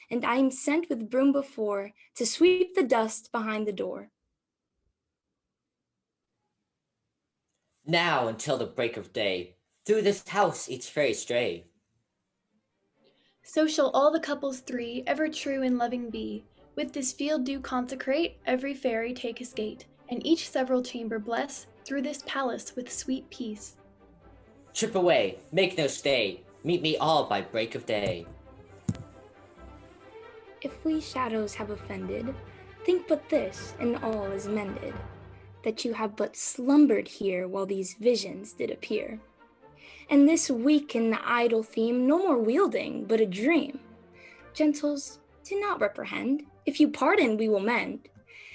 and I am sent with broom before to sweep the dust behind the door. Now until the break of day, through this house each fairy stray. So shall all the couples three ever true and loving be. With this field do consecrate, every fairy take his gate, and each several chamber bless, through this palace with sweet peace. Trip away, make no stay, meet me all by break of day. If we shadows have offended, think but this, and all is mended, that you have but slumbered here while these visions did appear. And this weak and idle theme no more wielding, but a dream. Gentles, do not reprehend. If you pardon, we will mend.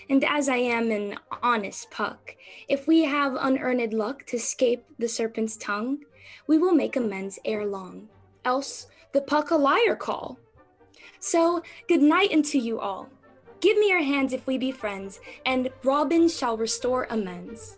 And as I am an honest Puck, if we have unearned luck to scape the serpent's tongue, we will make amends ere long. Else the Puck a liar call. So good night unto you all. Give me your hands if we be friends, and Robin shall restore amends.